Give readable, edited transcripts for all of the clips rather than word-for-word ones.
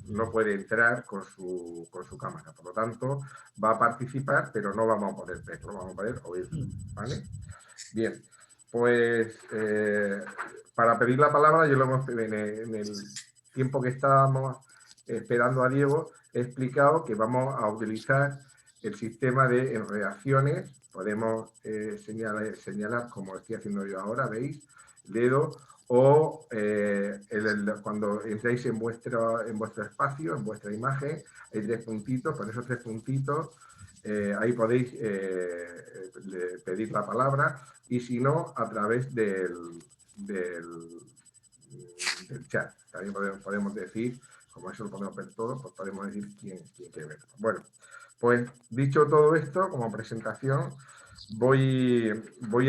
no puede entrar con su cámara. Por lo tanto, va a participar, pero no vamos a poder verlo, vamos a poder oírlo, ¿vale? Bien, pues para pedir la palabra, yo lo hemos, en el tiempo que estábamos esperando a Diego, he explicado que vamos a utilizar el sistema de reacciones. Podemos señalar, como estoy haciendo yo ahora, ¿veis? Dedo, o cuando entráis en vuestro espacio, en vuestra imagen, hay 3 puntitos, con esos 3 puntitos ahí podéis pedir la palabra, y si no, a través del chat. También podemos decir, como eso lo podemos ver todos, pues podemos decir quién quiere verlo. Bueno, pues dicho todo esto, como presentación, voy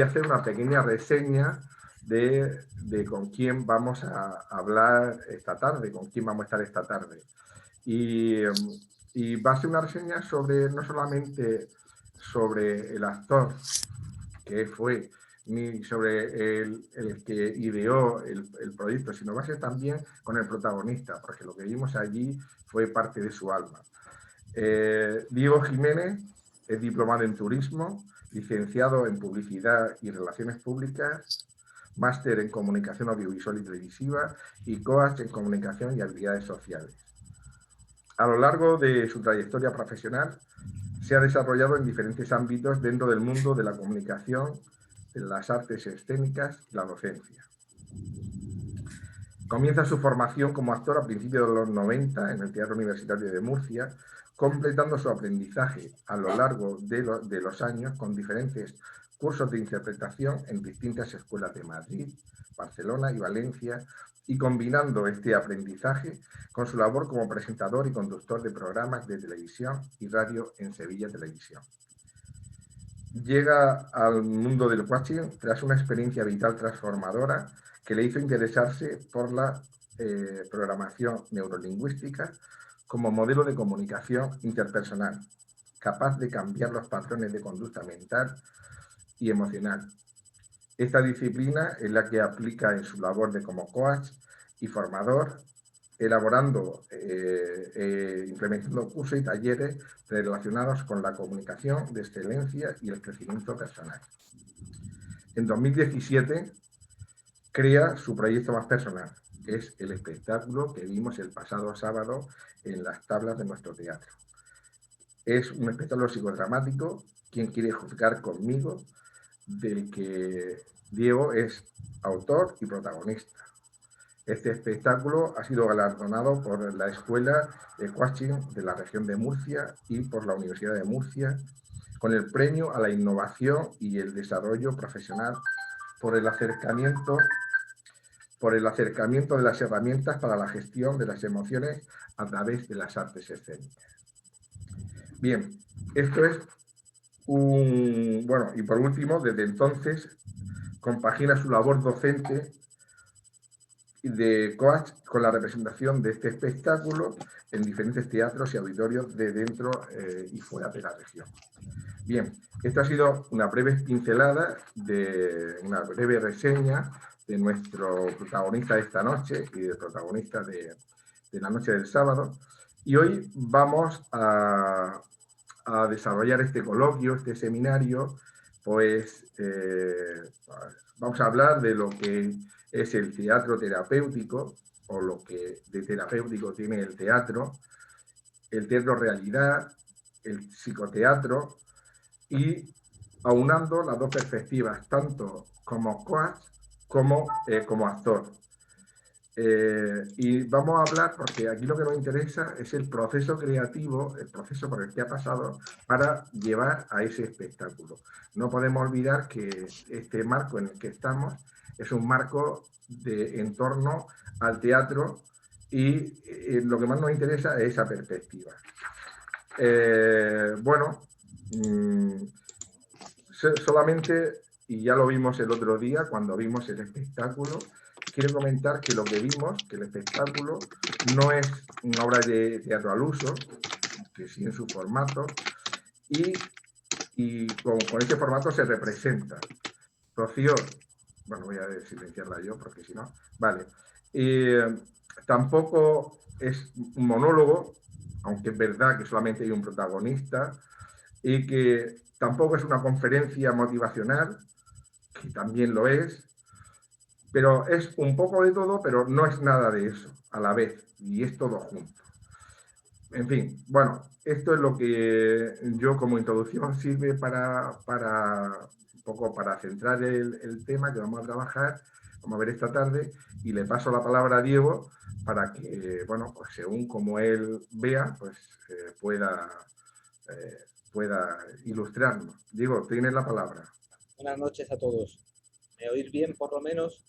a hacer una pequeña reseña de con quién vamos a hablar esta tarde, con quién vamos a estar esta tarde. Y va a ser una reseña no solamente sobre el actor que fue, ni sobre el que ideó el proyecto, sino va a ser también con el protagonista, porque lo que vimos allí fue parte de su alma. Diego Jiménez es diplomado en turismo, licenciado en publicidad y relaciones públicas, máster en comunicación audiovisual y televisiva y coach en comunicación y habilidades sociales. A lo largo de su trayectoria profesional, se ha desarrollado en diferentes ámbitos dentro del mundo de la comunicación, de las artes escénicas y la docencia. Comienza su formación como actor a principios de los 90 en el Teatro Universitario de Murcia, completando su aprendizaje a lo largo de los años con diferentes cursos de interpretación en distintas escuelas de Madrid, Barcelona y Valencia, y combinando este aprendizaje con su labor como presentador y conductor de programas de televisión y radio en Sevilla Televisión. Llega al mundo del coaching tras una experiencia vital transformadora que le hizo interesarse por la programación neurolingüística como modelo de comunicación interpersonal, capaz de cambiar los patrones de conducta mental y emocional. Esta disciplina es la que aplica en su labor de como coach y formador, elaborando, implementando cursos y talleres relacionados con la comunicación de excelencia y el crecimiento personal. En 2017 crea su proyecto más personal, que es el espectáculo que vimos el pasado sábado en las tablas de nuestro teatro. Es un espectáculo psicodramático, ¿Quién quiere juzgar conmigo?, del que Diego es autor y protagonista. Este espectáculo ha sido galardonado por la Escuela de Coaching de la región de Murcia y por la Universidad de Murcia con el premio a la innovación y el desarrollo profesional por el acercamiento de las herramientas para la gestión de las emociones a través de las artes escénicas. Bien, esto es bueno, y por último, desde entonces compagina su labor docente de coach con la representación de este espectáculo en diferentes teatros y auditorios de dentro y fuera de la región. Bien, esto ha sido una breve pincelada, una breve reseña de nuestro protagonista de esta noche y del protagonista de la noche del sábado. Y hoy vamos a desarrollar este coloquio, este seminario, pues vamos a hablar de lo que es el teatro terapéutico, o lo que de terapéutico tiene el teatro realidad, el psicoteatro, y aunando las dos perspectivas, tanto como coach como actor. Y vamos a hablar, porque aquí lo que nos interesa es el proceso creativo, el proceso por el que ha pasado para llevar a ese espectáculo. No podemos olvidar que este marco en el que estamos es un marco en torno al teatro, y lo que más nos interesa es esa perspectiva. Bueno, solamente, y ya lo vimos el otro día cuando vimos el espectáculo, quiero comentar que lo que vimos, que el espectáculo no es una obra de teatro al uso, que sí en su formato, y con ese formato se representa. Rocío, bueno, voy a silenciarla yo porque si no, vale. Tampoco es un monólogo, aunque es verdad que solamente hay un protagonista, y que tampoco es una conferencia motivacional, que también lo es, pero es un poco de todo, pero no es nada de eso a la vez, y es todo junto. En fin, bueno, esto es lo que yo como introducción sirve para un poco para centrar el tema que vamos a trabajar, vamos a ver esta tarde, y le paso la palabra a Diego para que, bueno, pues según como él vea, pues pueda, eh, pueda ilustrarnos. Diego, tienes la palabra. Buenas noches a todos. ¿Me oís bien por lo menos?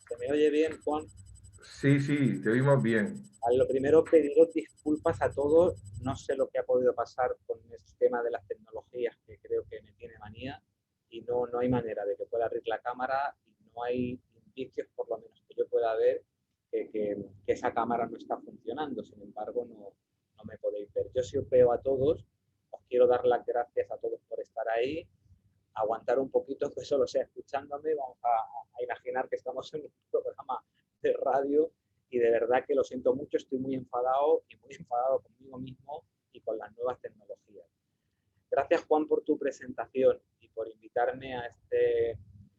¿Se me oye bien, Juan? Sí, sí, te oímos bien. Lo primero, pediros disculpas a todos. No sé lo que ha podido pasar con este tema de las tecnologías, que creo que me tiene manía, y no hay manera de que pueda abrir la cámara y no hay indicios, por lo menos que yo pueda ver, que esa cámara no está funcionando. Sin embargo, no me podéis ver. Yo sí os veo a todos. Os quiero dar las gracias a todos por estar ahí. Aguantar un poquito, que solo sea escuchándome. Vamos a imaginar que estamos en un programa de radio y de verdad que lo siento mucho, estoy muy enfadado y muy enfadado conmigo mismo y con las nuevas tecnologías. Gracias, Juan, por tu presentación y por invitarme a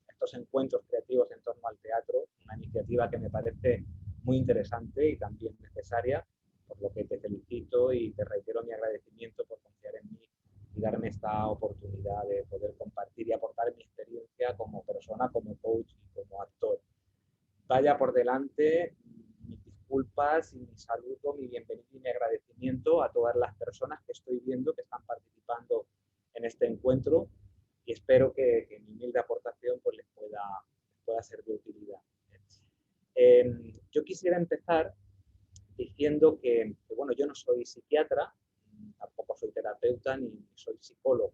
estos encuentros creativos en torno al teatro, una iniciativa que me parece muy interesante y también necesaria, por lo que te felicito y te reitero mi agradecimiento por confiar en mí y darme esta oportunidad de poder compartir y aportar mi experiencia como persona, como coach y como actor. Vaya por delante mis disculpas y mi saludo, mi bienvenida y mi agradecimiento a todas las personas que estoy viendo que están participando en este encuentro y espero que mi humilde aportación pues, les pueda ser de utilidad. Yo quisiera empezar diciendo bueno, yo no soy psiquiatra, tampoco soy terapeuta ni soy psicólogo.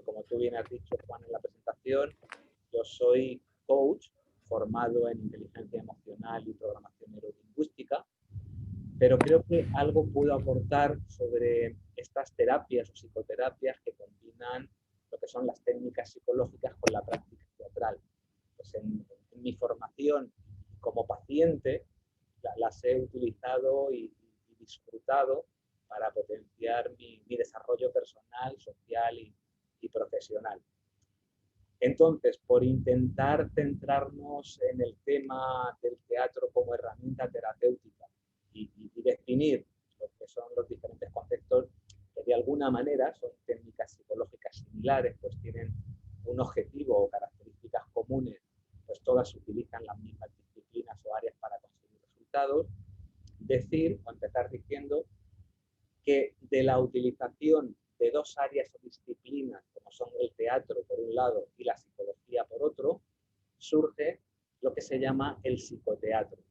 Como tú bien has dicho, Juan, en la presentación, yo soy coach formado en inteligencia emocional y programación neurolingüística, pero creo que algo puedo aportar sobre estas terapias o psicoterapias que combinan lo que son las técnicas psicológicas con la práctica teatral. Pues en mi formación como paciente las he utilizado y disfrutado para potenciar mi desarrollo personal, social y profesional. Entonces, por intentar centrarnos en el tema del teatro como herramienta terapéutica y definir lo que son los diferentes conceptos, que de alguna manera son técnicas psicológicas similares, pues tienen un objetivo o características comunes, pues todas utilizan las mismas disciplinas o áreas para conseguir resultados, decir o empezar diciendo que de la utilización de dos áreas o disciplinas, como son el teatro por un lado y la psicología por otro, surge lo que se llama el psicoteatro.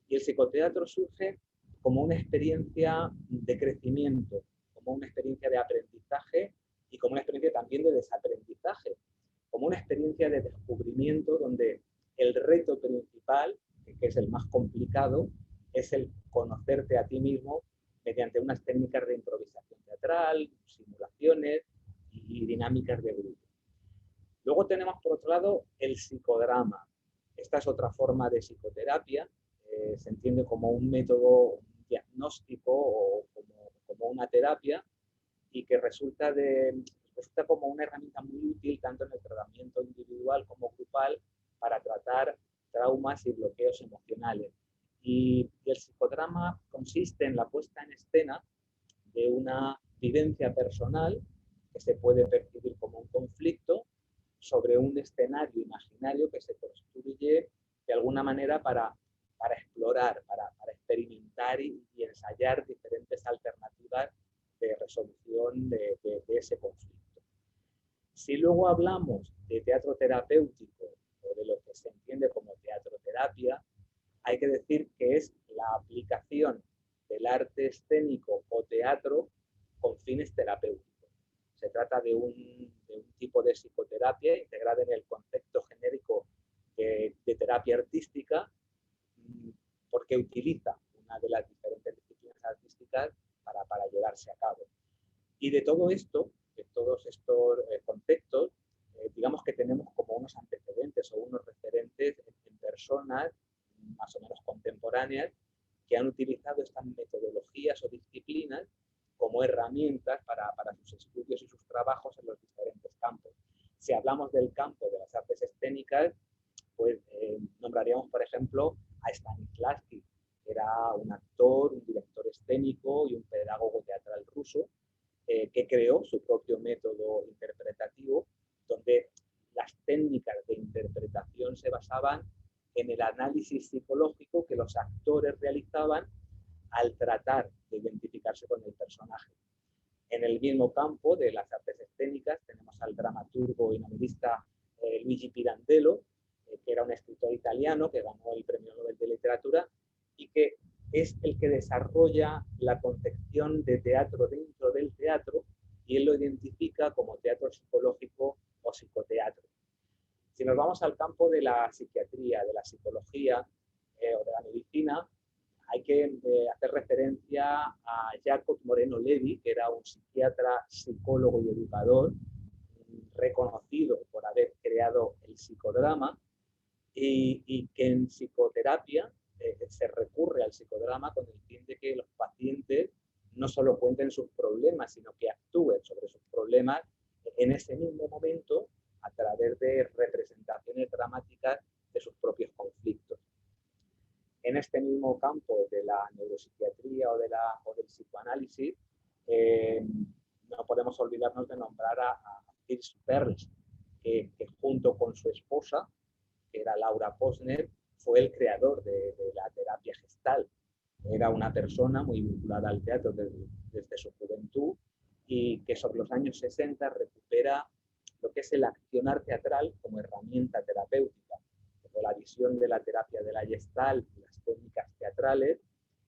Y el psicoteatro surge como una experiencia de crecimiento, como una experiencia de aprendizaje y como una experiencia también de desaprendizaje, como una experiencia de descubrimiento donde el reto principal, que es el más complicado, es el conocerte a ti mismo mediante unas técnicas de improvisación teatral, simulaciones y dinámicas de grupo. Luego tenemos, por otro lado, el psicodrama. Esta es otra forma de psicoterapia. Se entiende como un método diagnóstico o como una terapia y que resulta como una herramienta muy útil tanto en el tratamiento individual como grupal para tratar traumas y bloqueos emocionales. Y el psicodrama consiste en la puesta en escena de una vivencia personal que se puede percibir como un conflicto sobre un escenario imaginario que se construye de alguna manera para explorar, para experimentar y ensayar diferentes alternativas de resolución de ese conflicto. Si luego hablamos de teatro terapéutico o de lo que se entiende como teatroterapia, hay que decir que es la aplicación del arte escénico o teatro con fines terapéuticos. Se trata de un tipo de psicoterapia integrada en el concepto genérico de terapia artística porque utiliza una de las diferentes disciplinas artísticas para llevarse a cabo. Y de todo esto, de todos estos conceptos, digamos que tenemos como unos antecedentes o unos referentes en personas más o menos contemporáneas que han utilizado estas metodologías o disciplinas como herramientas para sus estudios y sus trabajos en los diferentes campos. Si hablamos del campo de las artes escénicas, pues nombraríamos, por ejemplo, a Stanislavski, que era un actor, un director escénico y un pedagogo teatral ruso, que creó su propio método interpretativo, donde las técnicas de interpretación se basaban en el análisis psicológico que los actores realizaban al tratar de identificarse con el personaje. En el mismo campo de las artes escénicas tenemos al dramaturgo y novelista Luigi Pirandello, que era un escritor italiano que ganó el Premio Nobel de Literatura y que es el que desarrolla la concepción de teatro dentro del teatro, y él lo identifica como teatro psicológico o psicoteatro. Si nos vamos al campo de la psiquiatría, de la psicología o de la medicina, hay que hacer referencia a Jacob Moreno Levy, que era un psiquiatra, psicólogo y educador, reconocido por haber creado el psicodrama, y que en psicoterapia se recurre al psicodrama con el fin de que los pacientes no solo cuenten sus problemas, sino que actúen sobre sus problemas en ese mismo momento a través de representaciones dramáticas de sus propios conflictos. En este mismo campo de la neuropsiquiatría o del psicoanálisis, no podemos olvidarnos de nombrar a Fritz Perls, que junto con su esposa, que era Laura Posner, fue el creador de la terapia gestal. Era una persona muy vinculada al teatro desde su juventud y que sobre los años 60 recupera lo que es el accionar teatral como herramienta terapéutica. Con la visión de la terapia de la Gestalt y las técnicas teatrales,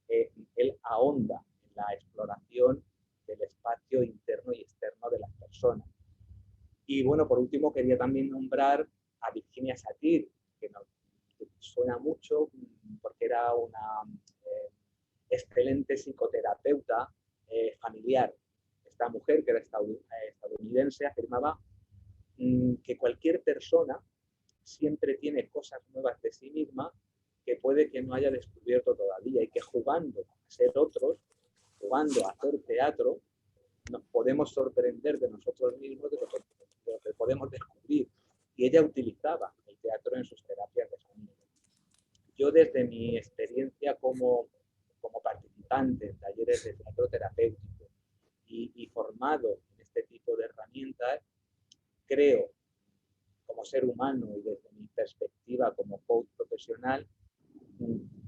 él ahonda en la exploración del espacio interno y externo de las personas. Y bueno, por último quería también nombrar a Virginia Satir, que nos suena mucho porque era una excelente psicoterapeuta familiar. Esta mujer, que era estadounidense, afirmaba que cualquier persona siempre tiene cosas nuevas de sí misma que puede que no haya descubierto todavía, y que jugando a ser otros, jugando a hacer teatro, nos podemos sorprender de nosotros mismos, de lo que podemos descubrir. Y ella utilizaba el teatro en sus terapias de familia. Yo, desde mi experiencia como participante en talleres de teatro terapéutico y formado en este tipo de herramientas, creo, como ser humano y desde mi perspectiva como coach profesional,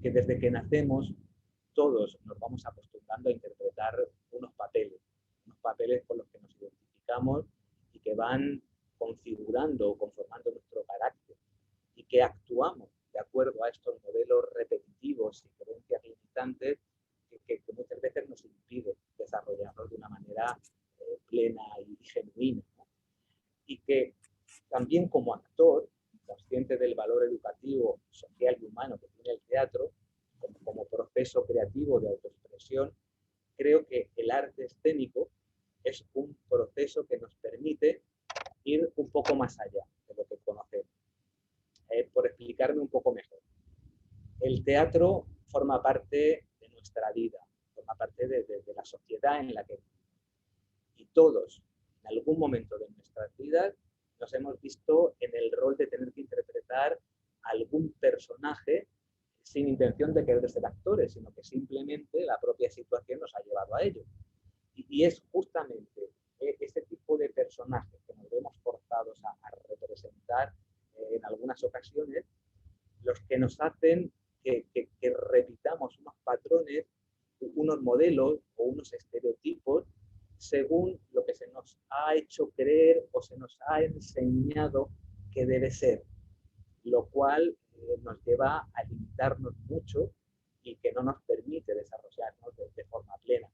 que desde que nacemos todos nos vamos acostumbrando a interpretar unos papeles con los que nos identificamos y que van configurando o conformando nuestro carácter, y que actuamos de acuerdo a estos modelos repetitivos y creencias limitantes que muchas veces nos impiden desarrollarnos de una manera plena y genuina, ¿no? Y que también, como actor, consciente del valor educativo, social y humano que tiene el teatro, como proceso creativo de autoexpresión, creo que el arte escénico es un proceso que nos permite ir un poco más allá de lo que conocemos. Por explicarme un poco mejor, el teatro forma parte de nuestra vida, forma parte de la sociedad en la que vivimos. Y todos, en algún momento de nuestras vidas, nos hemos visto en el rol de tener que interpretar algún personaje sin intención de querer ser actores, sino que simplemente la propia situación nos ha llevado a ello. Y es justamente ese tipo de personajes que nos vemos forzados a representar en algunas ocasiones los que nos hacen que repitamos unos patrones, unos modelos o unos estereotipos según lo que se nos ha hecho creer o se nos ha enseñado que debe ser, lo cual nos lleva a limitarnos mucho y que no nos permite desarrollarnos de forma plena.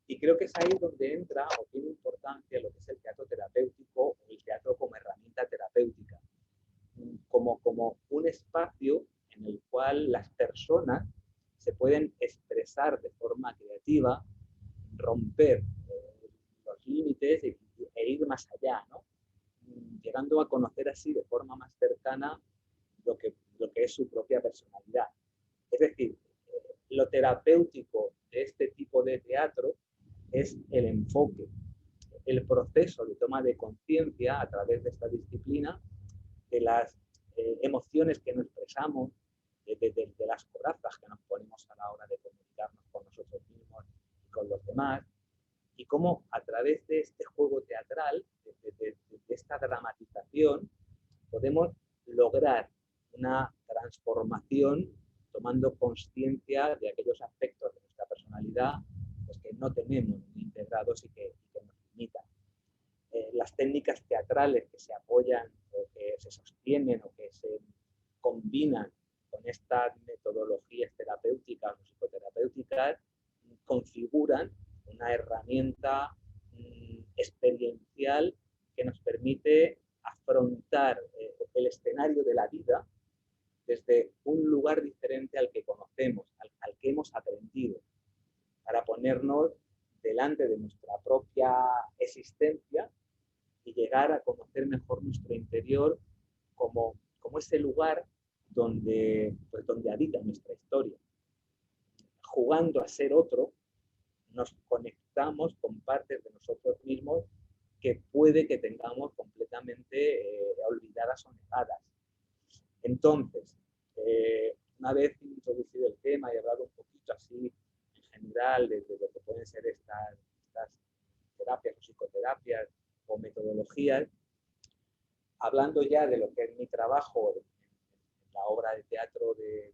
Y creo que es ahí donde entra o tiene importancia lo que es el teatro terapéutico o el teatro como herramienta terapéutica, como un espacio en el cual las personas se pueden expresar de forma creativa, romper los límites e ir más allá, ¿no? Llegando a conocer así de forma más cercana lo que es su propia personalidad. Es decir, lo terapéutico de este tipo de teatro es el enfoque, el proceso de toma de conciencia a través de esta disciplina, de las emociones que nos expresamos, de las corazas que nos ponemos a la hora de comunicarnos con nosotros mismos y con los demás, y cómo a través de este juego teatral, de esta dramatización, podemos lograr una transformación tomando conciencia de aquellos aspectos de nuestra personalidad pues, que no tenemos integrados y que nos limitan. Las técnicas teatrales que se apoyan o que se sostienen o que se combinan con estas metodologías terapéuticas o psicoterapéuticas configuran una herramienta experiencial que nos permite afrontar el escenario de la vida desde un lugar diferente al que conocemos, al que hemos aprendido, para ponernos delante de nuestra propia existencia y llegar a conocer mejor nuestro interior como ese lugar donde habita nuestra historia. Jugando a ser otro, nos conectamos con partes de nosotros mismos que puede que tengamos completamente olvidadas o negadas. Entonces, una vez introducido el tema y hablado un poquito así en general de lo que pueden ser estas terapias o psicoterapias o metodologías, hablando ya de lo que es mi trabajo en la obra de teatro de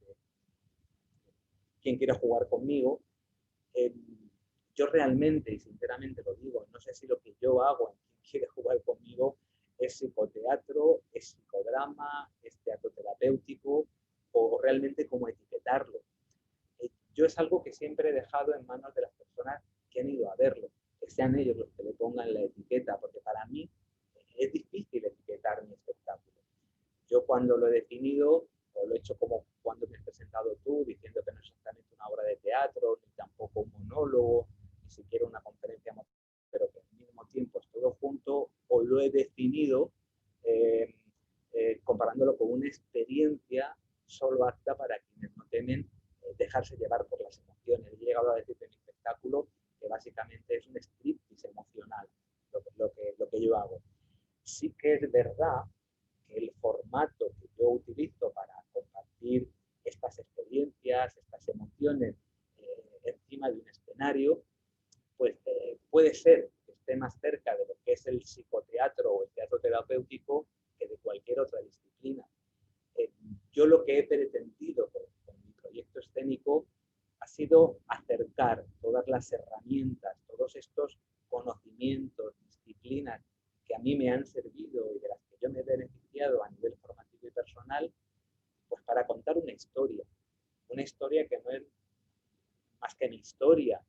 Quien quiera jugar conmigo, yo realmente y sinceramente lo digo, no sé si lo que yo hago en Quien quiere jugar conmigo es psicoteatro, es psicodrama, es teatro terapéutico o realmente cómo etiquetarlo. Yo es algo que siempre he dejado en manos de las personas que han ido a verlo, que sean ellos los que le pongan la etiqueta, porque para mí es difícil etiquetar mi espectáculo. Yo cuando lo he definido, o lo he hecho como cuando me has presentado tú, diciendo que no es exactamente una obra de teatro, ni tampoco un monólogo, ni siquiera una conferencia, pero que al mismo tiempo es todo junto, o lo he definido comparándolo con una experiencia solo apta para quienes no temen dejarse llevar por las emociones. He llegado a decir de mi espectáculo que básicamente es un striptease emocional, lo que yo hago. Sí que es verdad que el formato que yo utilizo para compartir estas experiencias, estas emociones encima de un escenario, pues puede ser que esté más cerca de lo que es el psicoteatro o el teatro terapéutico que de cualquier otra disciplina. Yo lo que he pretendido con mi proyecto escénico ha sido acercar todas las herramientas, todos estos conocimientos, disciplinas que a mí me han servido y de las que yo me he beneficiado a nivel formativo y personal, pues para contar una historia que no es más que mi historia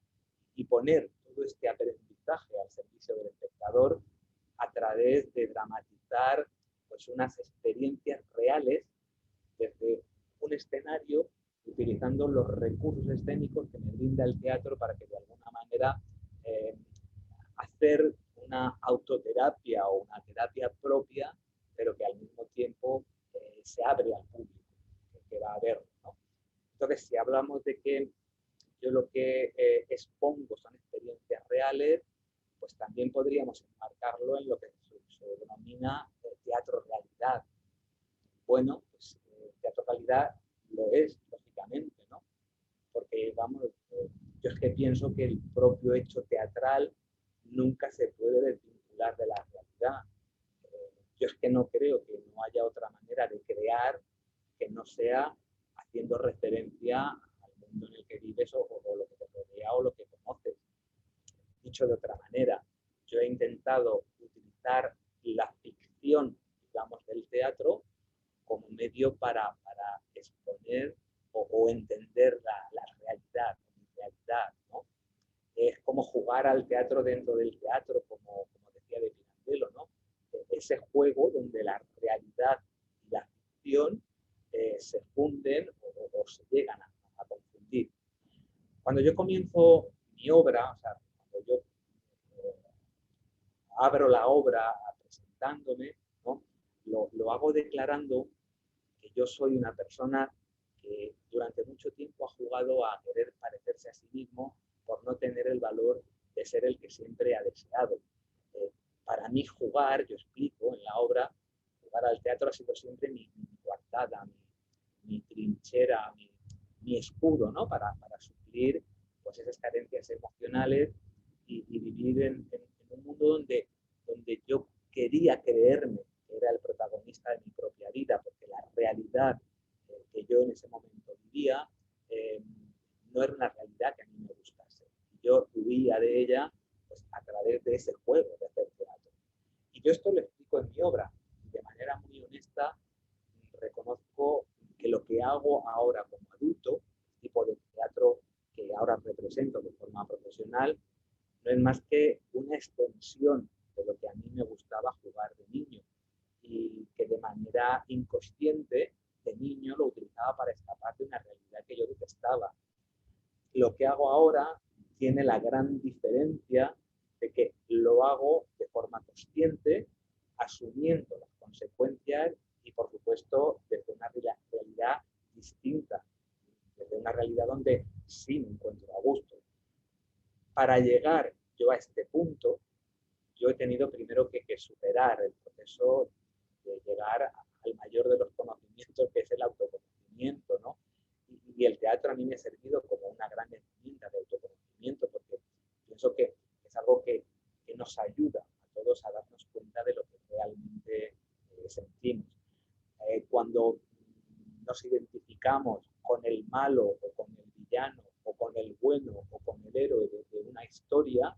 y poner todo este aprendizaje al servicio del espectador a través de dramatizar pues unas experiencias reales desde un escenario utilizando los recursos escénicos que me brinda el teatro para que de alguna manera hacer una autoterapia o una terapia propia, pero que al mismo tiempo se abre al público que va a verlo, ¿no? Entonces, si hablamos de que yo lo que expongo son experiencias reales, pues también podríamos enmarcarlo en lo que se denomina teatro realidad. Bueno, pues teatro realidad lo es, lógicamente, ¿no? Porque, vamos, yo es que pienso que el propio hecho teatral nunca se puede desvincular de la realidad. Yo es que no creo que no haya otra manera de crear que no sea haciendo referencia al mundo en el que vives o lo que te rodea o lo que conoces. Dicho de otra manera, yo he intentado utilizar la ficción, digamos, del teatro como medio para exponer o entender la realidad, mi realidad, ¿no? Es como jugar al teatro dentro del teatro, como decía de Pirandello, ¿no? Ese juego donde la realidad y la ficción se funden o se llegan a confundir. Cuando yo comienzo mi obra, o sea, cuando yo abro la obra presentándome, ¿no? Lo hago declarando que yo soy una persona que durante mucho tiempo ha jugado a querer parecerse a sí mismo por no tener el valor de ser el que siempre ha deseado. Para mí jugar, yo explico en la obra, jugar al teatro ha sido siempre mi coartada, mi trinchera, mi escudo, ¿no? Para suplir pues, esas carencias emocionales y vivir en un mundo donde yo quería creerme que era el protagonista de mi propia vida, porque la realidad que yo en ese momento vivía no era una realidad que a mí me gustase. Yo huía de ella pues, a través de ese juego de hacer teatro. Y yo esto lo explico en mi obra. De manera muy honesta, reconozco que lo que hago ahora como adulto, el tipo de teatro que ahora represento de forma profesional, no es más que una extensión de lo que a mí me gustaba jugar de niño y que de manera inconsciente de niño lo utilizaba para escapar de una realidad que yo detestaba. Lo que hago ahora tiene la gran diferencia de que lo hago de forma consciente, asumiendo las consecuencias y, por supuesto, desde una realidad distinta, desde una realidad donde sí me encuentro a gusto. Para llegar yo a este punto, yo he tenido primero que superar el proceso de llegar al mayor de los conocimientos, que es el autoconocimiento, ¿no? Y el teatro a mí me ha servido como una gran herramienta de autoconocimiento, porque pienso que es algo que nos ayuda a todos a darnos cuenta de lo que realmente sentimos. Cuando nos identificamos con el malo o con el villano o con el bueno o con el héroe de una historia,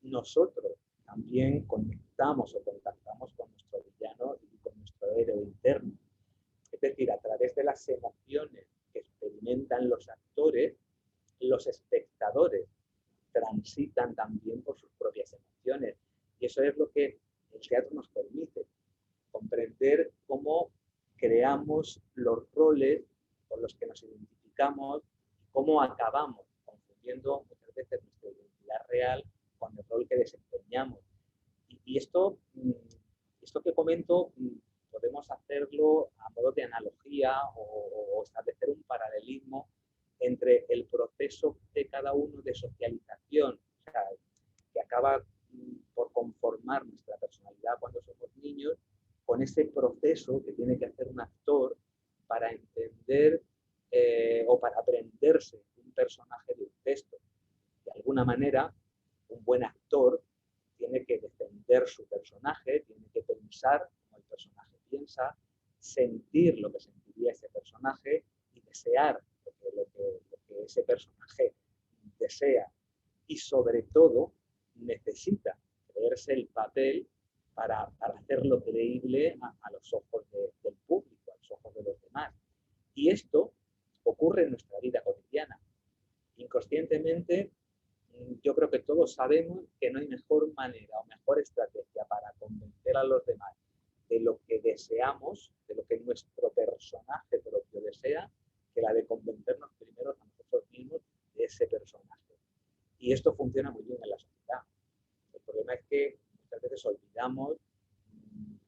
nosotros también conectamos o contactamos con nuestro villano y con nuestro héroe interno. Es decir, a través de las emociones que experimentan los actores, los espectadores transitan también por sus propias emociones. Y eso es lo que el teatro nos permite, comprender cómo creamos los roles con los que nos identificamos, cómo acabamos confundiendo muchas veces nuestra identidad real con el rol que desempeñamos. Y esto que comento podemos hacerlo a modo de analogía o establecer un paralelismo entre el proceso de cada uno de socialización, o sea, que acaba por conformar nuestra personalidad cuando somos niños, con ese proceso que tiene que hacer un actor para entender o para aprenderse un personaje de un texto. De alguna manera, un buen actor tiene que defender su personaje, tiene que pensar como el personaje piensa, sentir lo que sentiría ese personaje y desear lo que ese personaje desea. Y sobre todo, necesita creerse el papel para hacerlo creíble a los ojos del público, a los ojos de los demás. Y esto ocurre en nuestra vida cotidiana. Inconscientemente, yo creo que todos sabemos que no hay mejor manera o mejor estrategia para convencer a los demás de lo que deseamos, de lo que nuestro personaje propio desea, que la de convencernos primero a nosotros mismos de ese personaje. Y esto funciona muy bien en la sociedad. El problema es que muchas veces olvidamos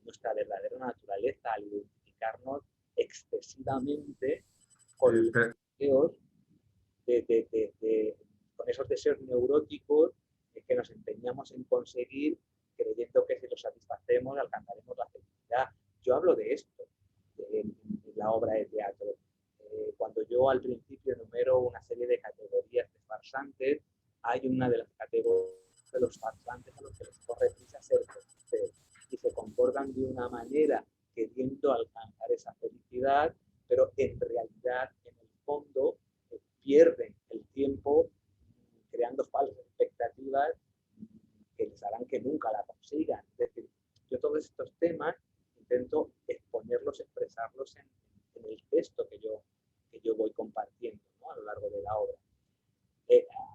nuestra verdadera naturaleza al identificarnos excesivamente con los deseos con esos deseos neuróticos que nos empeñamos en conseguir, creyendo que si los satisfacemos alcanzaremos la felicidad. Yo hablo de esto en la obra de teatro. Cuando yo al principio enumero una serie de categorías de farsantes, hay una de las categorías de los farsantes a los que les corre prisa ser felices y se comportan de una manera queriendo alcanzar esa felicidad, pero en realidad, en el fondo, pierden el tiempo creando falsas expectativas que les harán que nunca la consigan. Es decir, yo todos estos temas intento exponerlos, expresarlos en el texto que yo voy compartiendo, ¿no? A lo largo de la obra.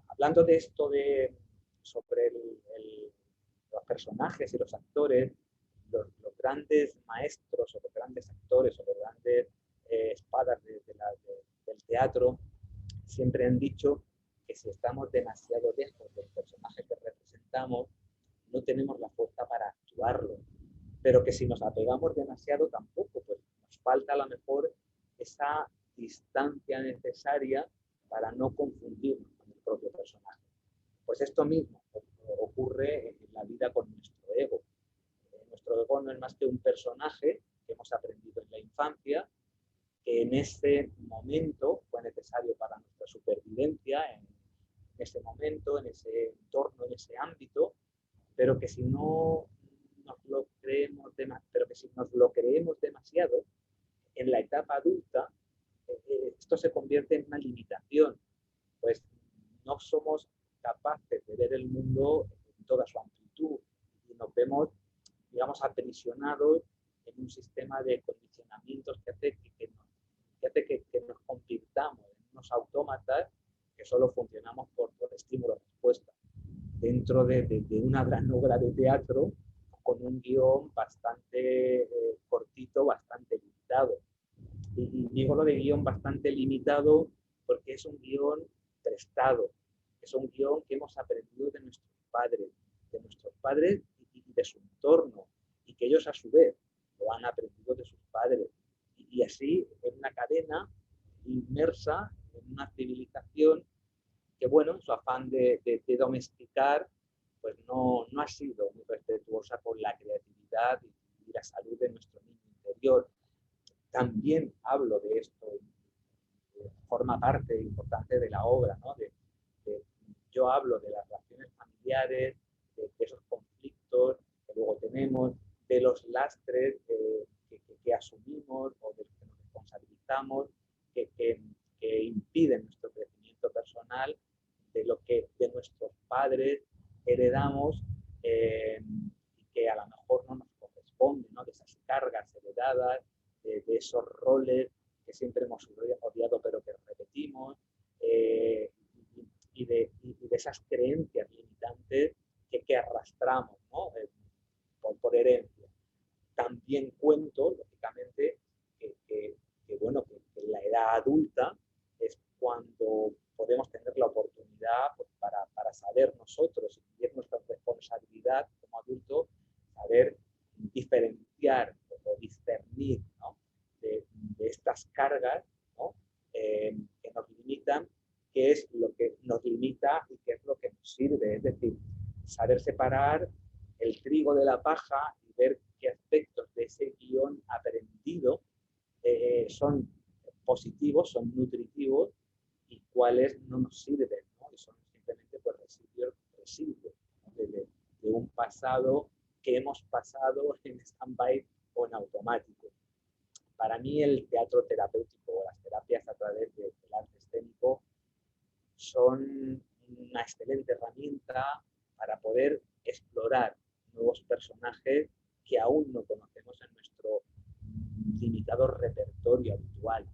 Hablando de esto sobre los personajes y los actores, los grandes maestros o los grandes actores o los grandes espadas del teatro siempre han dicho que si estamos demasiado lejos del personaje que representamos, no tenemos la fuerza para actuarlo. Pero que si nos apegamos demasiado tampoco, pues nos falta a lo mejor esa distancia necesaria para no confundirnos con el propio personaje. Pues esto mismo ocurre en la vida con nuestro ego. Nuestro ego no es más que un personaje que hemos aprendido en la infancia, que en ese momento fue necesario para nuestra supervivencia, en ese momento, en ese entorno, en ese ámbito, pero que si no nos lo creemos demasiado, en la etapa adulta, esto se convierte en una limitación, pues no somos capaces de ver el mundo en toda su amplitud y nos vemos, digamos, aprisionados en un sistema de condicionamientos que hace que nos convirtamos en unos autómatas que solo funcionamos por estímulo-respuesta dentro de una gran obra de teatro con un guión bastante cortito, bastante limitado. Y digo lo de guión bastante limitado porque es un guión prestado, es un guión que hemos aprendido de nuestros padres y de su entorno, y que ellos a su vez lo han aprendido de sus padres. Y así en una cadena inmersa en una civilización que, bueno, en su afán de domesticar, pues no ha sido muy respetuosa con la creatividad y la salud de nuestro niño interior. También hablo de esto, forma parte importante de la obra, ¿no? Yo hablo de las relaciones familiares, de esos conflictos que luego tenemos, de los lastres que asumimos o de los que nos responsabilizamos, que impiden nuestro crecimiento personal, de lo que de nuestros padres heredamos y que a lo mejor no nos corresponde, ¿no? De esas cargas heredadas, de esos roles que siempre hemos odiado pero que repetimos, y de esas creencias limitantes que arrastramos, ¿no? por herencia. También cuento, lógicamente, bueno, que en la edad adulta es cuando podemos tener la oportunidad, pues, para saber nosotros y es nuestra responsabilidad como adultos saber diferenciar o discernir, ¿no? de estas cargas, ¿no? Que nos limitan, qué es lo que nos limita y qué es lo que nos sirve. Es decir, saber separar el trigo de la paja y ver qué aspectos de ese guión aprendido son positivos, son nutritivos y cuáles no nos sirven, ¿no? Y son simplemente pues, residuos ¿no? de un pasado que hemos pasado en stand-by o en automático. Para mí el teatro terapéutico o las terapias a través del arte escénico son una excelente herramienta para poder explorar nuevos personajes que aún no conocemos en nuestro limitado repertorio habitual.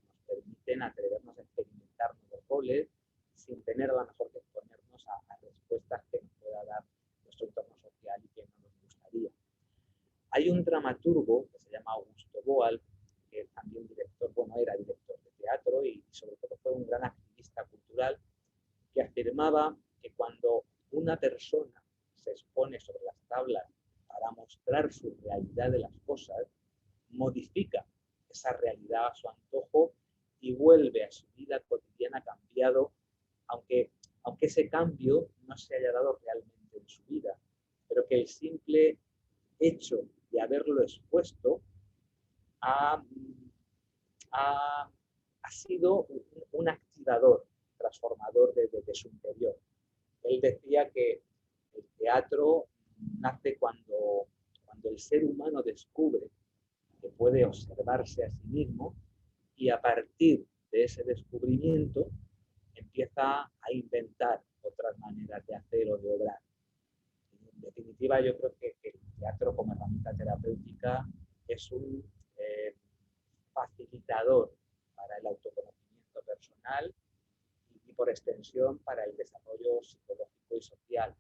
Nos permiten atrevernos a experimentar nuevos roles sin tener a lo mejor que exponernos a respuestas que nos pueda dar nuestro entorno social y que no nos gustaría. Hay un dramaturgo que se llama Augusto Boal, que es también director, bueno, era director de teatro y sobre todo fue un gran activista cultural, que afirmaba que cuando una persona se expone sobre las tablas para mostrar su realidad de las cosas, modifica esa realidad a su antojo y vuelve a su vida cotidiana cambiado, aunque ese cambio no se haya dado realmente en su vida, pero que el simple hecho de haberlo expuesto ha sido un activador transformador de su interior. Él decía que el teatro nace cuando el ser humano descubre que puede observarse a sí mismo y a partir de ese descubrimiento empieza a inventar otras maneras de hacer o de obrar. En definitiva, yo creo que el teatro como herramienta terapéutica es un facilitador para el autoconocimiento personal y por extensión para el desarrollo psicológico y social.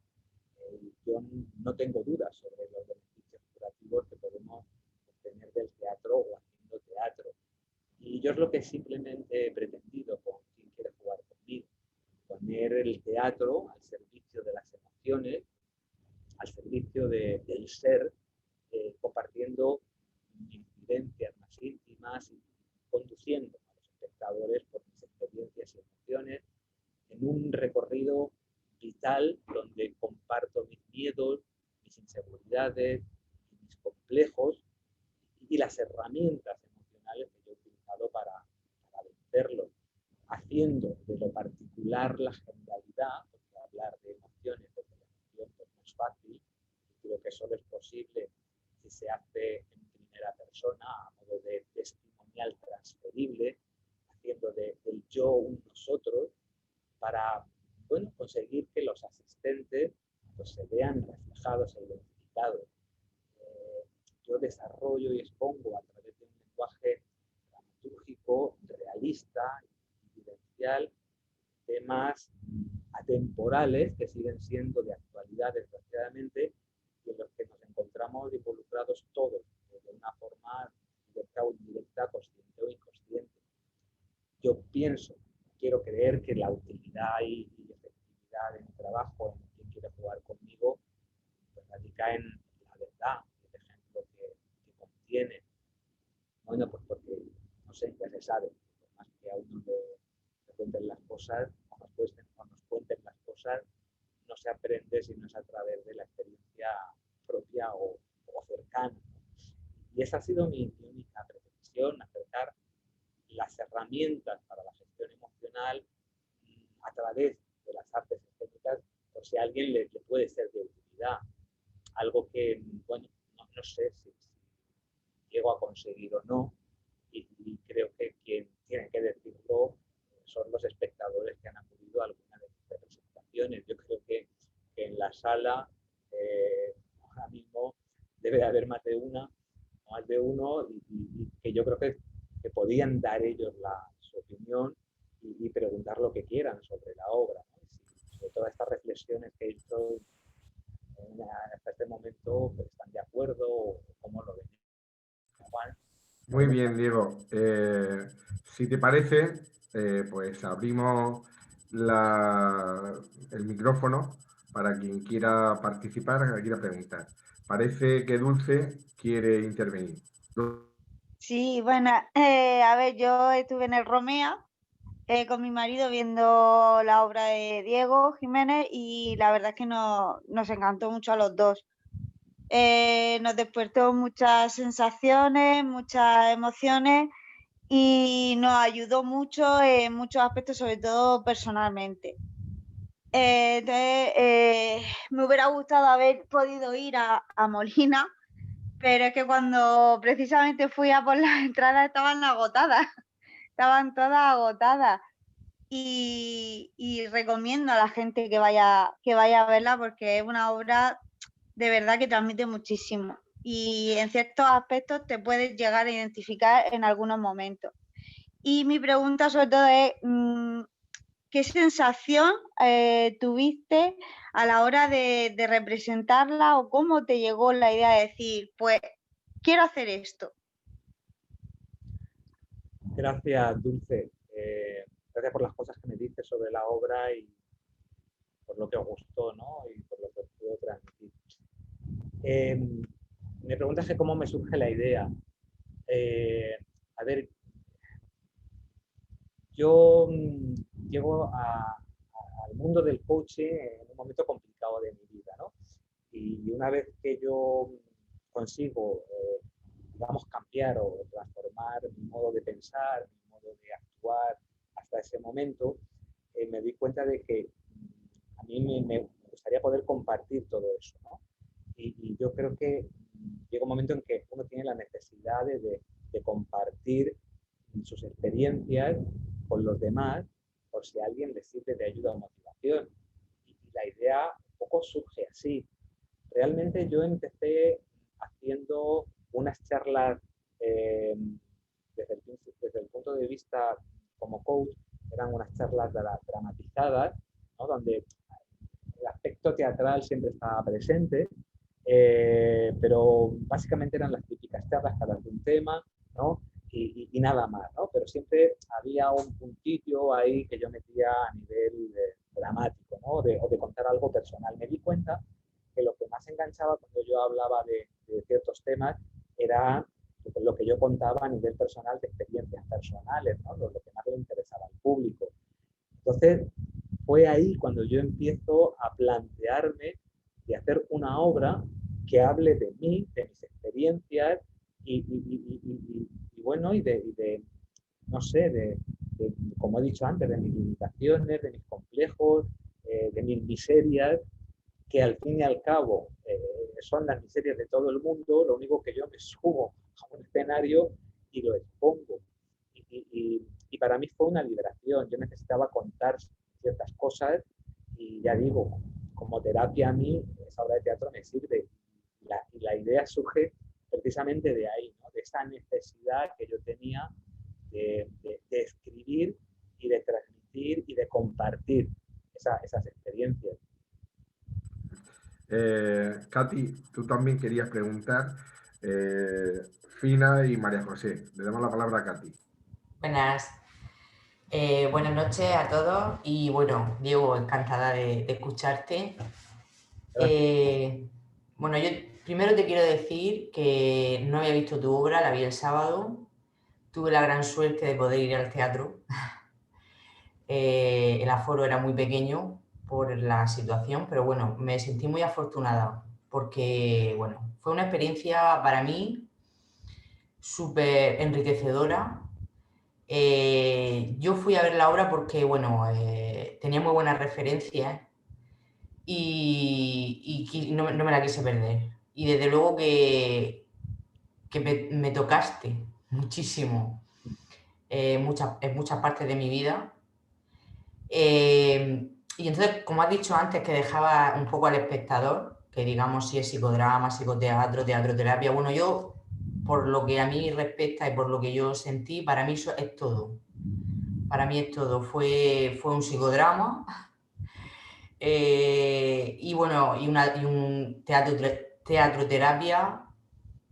Yo no tengo dudas sobre los beneficios curativos que podemos obtener del teatro o haciendo teatro. Y yo es lo que simplemente he pretendido con quien quiere jugar conmigo, poner el teatro al servicio de las emociones, al servicio del ser, compartiendo incidencias más íntimas y conduciendo a los espectadores por mis experiencias y emociones, en un recorrido vital donde comparto mis miedos, mis inseguridades, mis complejos y las herramientas emocionales que yo he utilizado para vencerlos, haciendo de lo particular la generalidad, porque hablar de emociones desde la emoción pues no es fácil, y creo que solo es posible si se hace en primera persona, a modo de testimonial transferible, haciendo del yo un nosotros, para bueno, conseguir que los asistentes pues, se vean reflejados e identificados. Yo desarrollo y expongo a través de un lenguaje dramatúrgico, realista y vivencial temas atemporales que siguen siendo de actualidad, desgraciadamente, y en los que nos encontramos involucrados todos, de una forma directa o indirecta, consciente o inconsciente. Yo pienso, quiero creer que la utilidad y efectividad de mi trabajo, en quien quiere jugar conmigo, pues radica en la verdad, el ejemplo que contiene. Bueno, pues porque, no sé, ya se sabe, por más que a uno le cuenten las cosas, o nos cuenten las cosas, no se aprende si no es a través de la experiencia propia o cercana. Y esa ha sido mi única pretensión, acercar las herramientas para la gestión emocional a través de las artes escénicas, por si a alguien le puede ser de utilidad. Algo que, bueno, no sé si llego a conseguir o no, y creo que quien tiene que decirlo son los espectadores que han acudido a alguna de mis representaciones. Yo creo que en la sala ahora mismo debe de haber más de uno, y que yo creo que podían dar ellos su opinión y preguntar lo que quieran sobre la obra, ¿no? Sobre todas estas reflexiones que he hecho hasta este momento, pues, están de acuerdo o cómo lo ven. Juan. Muy bien, Diego. Si te parece, pues abrimos el micrófono para quien quiera participar, quien quiera preguntar. Parece que Dulce quiere intervenir. Sí, bueno, a ver, yo estuve en el Romea con mi marido viendo la obra de Diego Jiménez y la verdad es que nos encantó mucho a los dos. Nos despertó muchas sensaciones, muchas emociones y nos ayudó mucho en muchos aspectos, sobre todo personalmente. Entonces, me hubiera gustado haber podido ir a Molina, pero es que cuando precisamente fui a por las entradas estaban agotadas, estaban todas agotadas. Y recomiendo a la gente que vaya a verla porque es una obra de verdad que transmite muchísimo y en ciertos aspectos te puedes llegar a identificar en algunos momentos. Y mi pregunta sobre todo es, ¿qué sensación tuviste a la hora de representarla o cómo te llegó la idea de decir, pues, quiero hacer esto? Gracias, Dulce. Gracias por las cosas que me dices sobre la obra y por lo que os gustó, ¿no? Y por lo que os puedo transmitir. Me preguntas que cómo me surge la idea. A ver, yo llego al mundo del coaching en un momento complicado de mi vida, ¿no? Y una vez que yo consigo, digamos, cambiar o transformar mi modo de pensar, mi modo de actuar hasta ese momento, me di cuenta de que a mí me gustaría poder compartir todo eso, ¿no? Y yo creo que llega un momento en que uno tiene la necesidad de compartir sus experiencias con los demás por si a alguien le sirve de ayuda o motivación. Y la idea un poco surge así. Realmente yo empecé haciendo unas charlas desde el punto de vista como coach, eran unas charlas dramatizadas, ¿no? Donde el aspecto teatral siempre estaba presente, pero básicamente eran las típicas charlas para un tema, ¿no? Y nada más, ¿no? Pero siempre había un puntillo ahí que yo metía a nivel dramático, ¿no? O de contar algo personal. Me di cuenta que lo que más enganchaba cuando yo hablaba de ciertos temas era lo que yo contaba a nivel personal de experiencias personales, ¿no? Lo que más le interesaba al público. Entonces, fue ahí cuando yo empiezo a plantearme de hacer una obra que hable de mí, de mis experiencias y bueno, no sé, como he dicho antes, de mis limitaciones, de mis complejos, de mis miserias, que al fin y al cabo son las miserias de todo el mundo. Lo único que yo me subo a un escenario y lo expongo. Y para mí fue una liberación. Yo necesitaba contar ciertas cosas y ya digo, como terapia a mí, esa obra de teatro me sirve. Y la idea surge precisamente de ahí, ¿no? De esa necesidad que yo tenía de escribir y de transmitir y de compartir esas experiencias. Katy, tú también querías preguntar, Fina y María José. Le damos la palabra a Katy. Buenas. Buenas noches a todos y bueno, Diego, encantada de escucharte. Bueno, yo primero te quiero decir que no había visto tu obra, la vi el sábado. Tuve la gran suerte de poder ir al teatro. El aforo era muy pequeño por la situación, pero bueno, me sentí muy afortunada porque, bueno, fue una experiencia para mí súper enriquecedora. Yo fui a ver la obra porque, bueno, tenía muy buenas referencias y no me la quise perder. Y desde luego que me tocaste muchísimo en muchas partes de mi vida. Y entonces, como has dicho antes, que dejaba un poco al espectador, que digamos si es psicodrama, psicoteatro, teatroterapia, bueno, yo, por lo que a mí respecta y por lo que yo sentí, para mí eso es todo. Para mí es todo. Fue un psicodrama y bueno, y un teatroterapia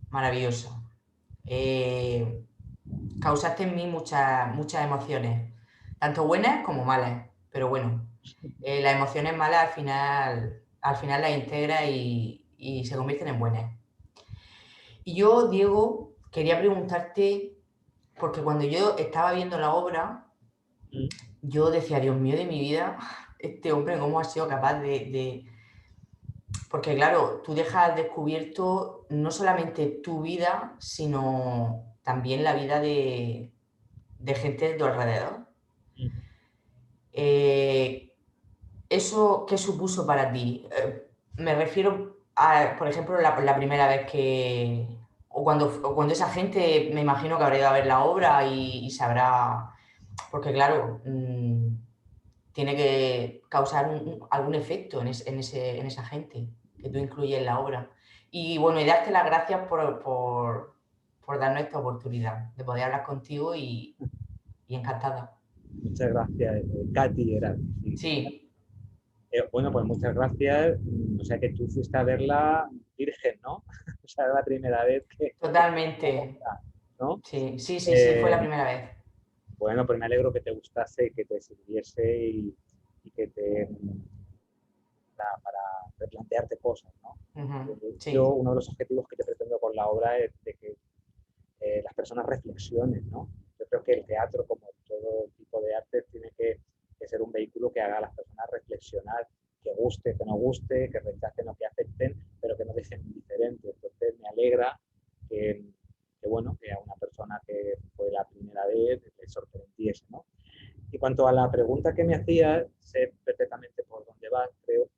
maravillosa. Causaste en mí muchas emociones, tanto buenas como malas, pero bueno, las emociones malas al final las integra y se convierten en buenas. Y yo, Diego, quería preguntarte, porque cuando yo estaba viendo la obra, yo decía, Dios mío de mi vida, este hombre cómo ha sido capaz de... Porque claro, tú dejas al descubierto no solamente tu vida, sino también la vida de gente de tu alrededor. ¿Eso qué supuso para ti? Me refiero a, por ejemplo, la primera vez que... O cuando esa gente, me imagino que habrá ido a ver la obra y sabrá... Porque claro, tiene que causar algún efecto en esa gente que tú incluyes en la obra. Y bueno, y darte las gracias por darnos esta oportunidad de poder hablar contigo y encantada. Muchas gracias, Katy era. Sí. Bueno, pues muchas gracias. O sea que tú fuiste a verla virgen, ¿no? O sea, era la primera vez que... Totalmente. ¿No? Sí, fue la primera vez. Bueno, pues me alegro que te gustase, que te sirviese y que te... para replantearte cosas, ¿no? Sí. Yo, uno de los objetivos que te pretendo con la obra es de que las personas reflexionen, ¿no? Yo creo que el teatro, como todo tipo de arte, tiene que ser un vehículo que haga a las personas reflexionar, que guste, que no guste, que rechacen o que acepten, pero que no dejen indiferente. Entonces me alegra que bueno, que a una persona que fue la primera vez le sorprendiese, ¿no? Y cuanto a la pregunta que me hacías, sé perfectamente por dónde vas, creo.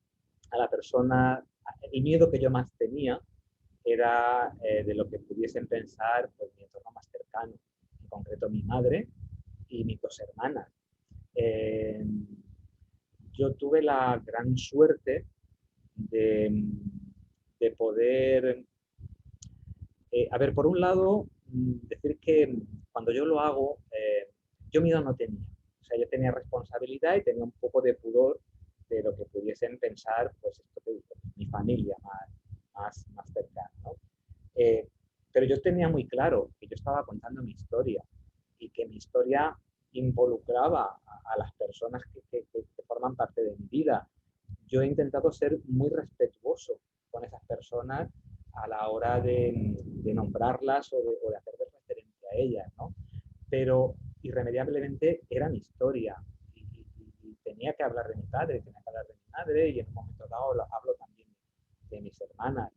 A la persona, el miedo que yo más tenía era de lo que pudiesen pensar pues, mi entorno más cercano, en concreto mi madre y mis dos hermanas. Yo tuve la gran suerte de poder, a ver, por un lado, decir que cuando yo lo hago, yo miedo no tenía. O sea, yo tenía responsabilidad y tenía un poco de pudor de lo que pudiesen pensar, pues esto que digo, mi familia más cercana, ¿no? Pero yo tenía muy claro que yo estaba contando mi historia y que mi historia involucraba a las personas que forman parte de mi vida. Yo he intentado ser muy respetuoso con esas personas a la hora de nombrarlas o de hacer referencia a ellas, ¿no? Pero irremediablemente era mi historia y tenía que hablar de mi padre, tenía que hablar de mi madre y en un momento dado hablo también de mis hermanas.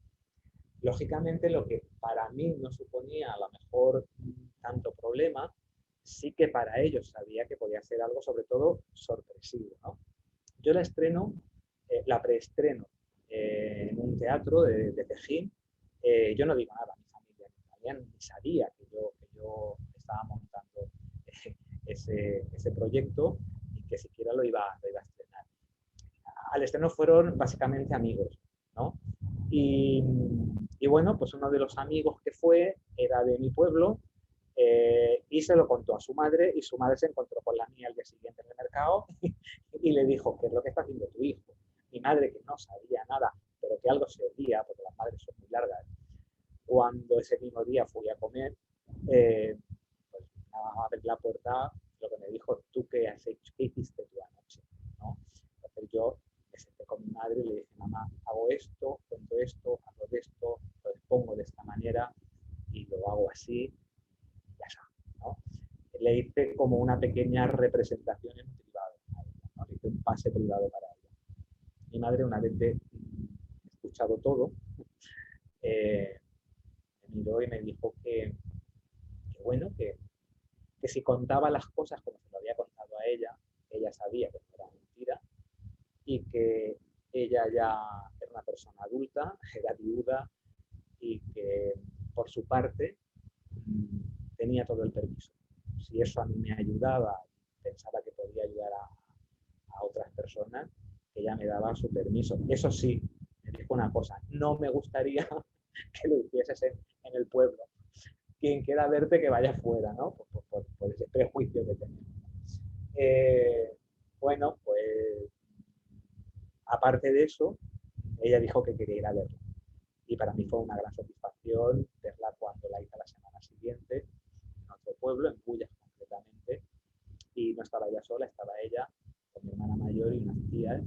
Lógicamente, lo que para mí no suponía a lo mejor tanto problema, sí que para ellos sabía que podía ser algo sobre todo sorpresivo, ¿no? Yo la estreno, la preestreno en un teatro de Tejín. Yo no digo nada a mi familia, ni sabía que yo estaba montando ese proyecto y que siquiera lo iba a estrenar. Al estreno fueron básicamente amigos, ¿no? Y bueno, pues uno de los amigos que fue era de mi pueblo y se lo contó a su madre y su madre se encontró con la mía al día siguiente en el mercado y le dijo, ¿qué es lo que está haciendo tu hijo? Mi madre, que no sabía nada, pero que algo se oía, porque las madres son muy largas, cuando ese mismo día fui a comer, pues nada más abrir la puerta, lo que me dijo, ¿tú qué has hecho? ¿Qué hiciste tú anoche? ¿No? Entonces yo me senté con mi madre y le dije, mamá, hago esto, cuento esto, hago de esto, lo expongo de esta manera y lo hago así, ya está, ¿no? Le hice como una pequeña representación en privado, ¿no? Le hice un pase privado para ella. Mi madre, una vez de escuchado todo, me miró y me dijo que bueno, que si contaba las cosas como se lo había contado a ella sabía que no era mentira y que ella ya era una persona adulta, era viuda y que por su parte tenía todo el permiso. Si eso a mí me ayudaba, pensaba que podía ayudar a otras personas, que ella me daba su permiso. Eso sí, me dijo una cosa, no me gustaría que lo hicieses en el pueblo. Quien quiera verte que vaya fuera, ¿no? Por ese prejuicio que tenemos. Bueno, pues aparte de eso, ella dijo que quería ir a verla. Y para mí fue una gran satisfacción verla cuando la hice la semana siguiente en otro pueblo, en Bullas concretamente. Y no estaba ella sola, estaba ella con mi hermana mayor y unas tías.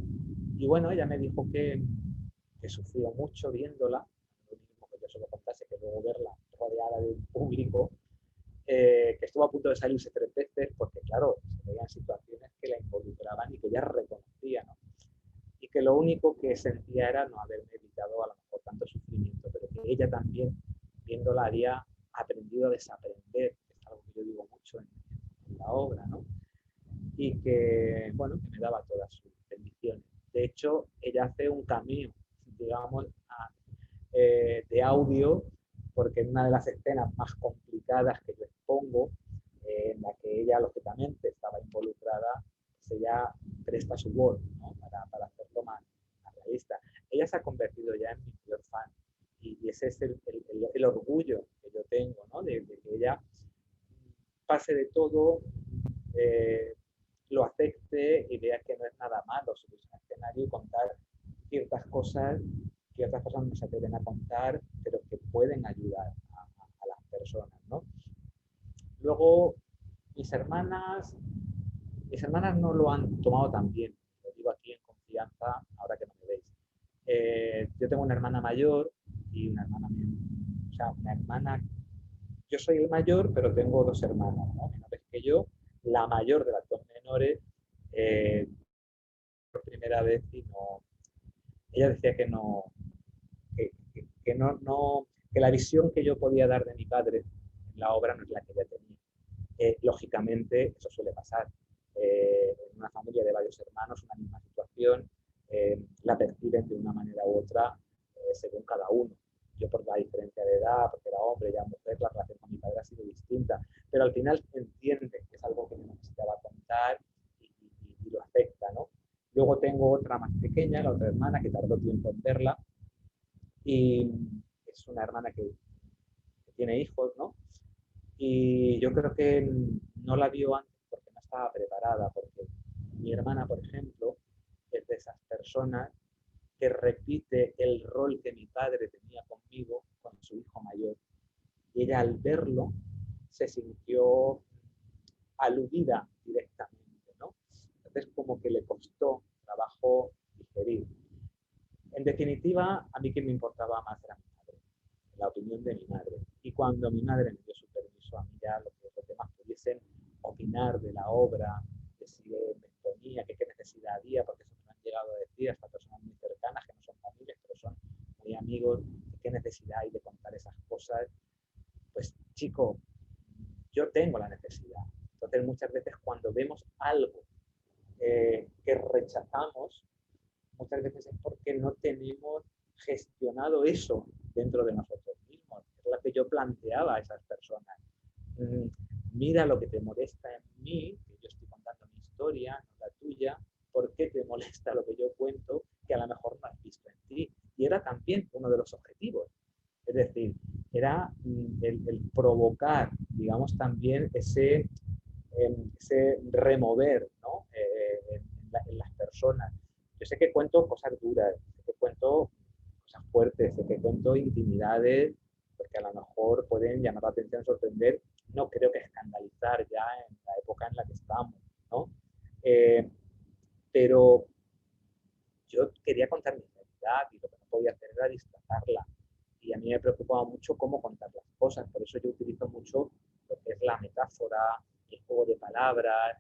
Y bueno, ella me dijo que sufrió mucho viéndola, lo mismo que yo se lo contase, que luego verla rodeada de un público, que estuvo a punto de salirse 3 veces porque, claro, se veían situaciones que la involucraban y que ella reconocía, ¿no? Y que lo único que sentía era no haberme evitado a lo mejor tanto sufrimiento, pero que ella también, viéndola, había aprendido a desaprender, que es algo que yo digo mucho en la obra, ¿no? Y que, bueno, que me daba todas sus bendiciones. De hecho, ella hace un cameo, digamos, de audio, porque en una de las escenas más complicadas que yo expongo, en la que ella, lógicamente, estaba involucrada, pues ella presta su voz, ¿no? para hacerlo más realista. Ella se ha convertido ya en mi mayor fan y ese es el orgullo que yo tengo, ¿no? de que ella pase de todo, lo acepte y vea que no es nada malo subirse a un escenario y contar ciertas cosas que otras personas no se atreven a contar, pero que pueden ayudar a las personas, ¿no? Luego, mis hermanas no lo han tomado tan bien, lo digo aquí en confianza, ahora que no me veis. Yo tengo una hermana mayor y una hermana menor. O sea, una hermana, yo soy el mayor, pero tengo 2 hermanas, ¿no? Menores que yo. La mayor de las 2 menores, por primera vez, y no, ella decía que no, que no, que la visión que yo podía dar de mi padre en la obra no es la que ella tenía. Lógicamente, eso suele pasar. En una familia de varios hermanos, una misma situación, la perciben de una manera u otra según cada uno. Yo por la diferencia de edad, porque era hombre, ya mujer, la relación con mi padre ha sido distinta, pero al final entiende que es algo que yo necesitaba contar y lo acepta, ¿no? Luego tengo otra más pequeña, la otra hermana, que tardó tiempo en verla, y es una hermana que tiene hijos, ¿no? Y yo creo que no la vio antes porque no estaba preparada, porque mi hermana, por ejemplo, es de esas personas que repite el rol que mi padre tenía conmigo con su hijo mayor. Y ella al verlo se sintió aludida directamente, ¿no? Entonces como que le costó trabajo digerir. En definitiva, a mí que me importaba más era mi madre. la opinión de mi madre. Y cuando mi madre me dio su permiso a mí ya los demás pudiesen opinar de la obra, de si me exponía, qué necesidad había, porque eso me han llegado a decir hasta personas muy cercanas que no son familias, pero son muy amigos, qué necesidad hay de contar esas cosas. Pues chico, yo tengo la necesidad. Entonces muchas veces cuando vemos algo que rechazamos, muchas veces es porque no tenemos gestionado eso dentro de nosotros mismos. Es lo que yo planteaba a esas personas. Mira lo que te molesta en mí, que yo estoy contando mi historia, no la tuya. ¿Por qué te molesta lo que yo cuento que a lo mejor no has visto en ti? Y era también uno de los objetivos. Es decir, era el provocar, digamos, también ese remover, ¿no? En las personas. Yo sé que cuento cosas duras, sé que cuento cosas fuertes, sé que cuento intimidades, porque a lo mejor pueden llamar la atención, sorprender, no creo que escandalizar ya en la época en la que estamos, ¿no? Pero yo quería contar mi realidad y lo que no podía hacer era disfrazarla. Y a mí me preocupaba mucho cómo contar las cosas, por eso yo utilizo mucho lo que es la metáfora, el juego de palabras,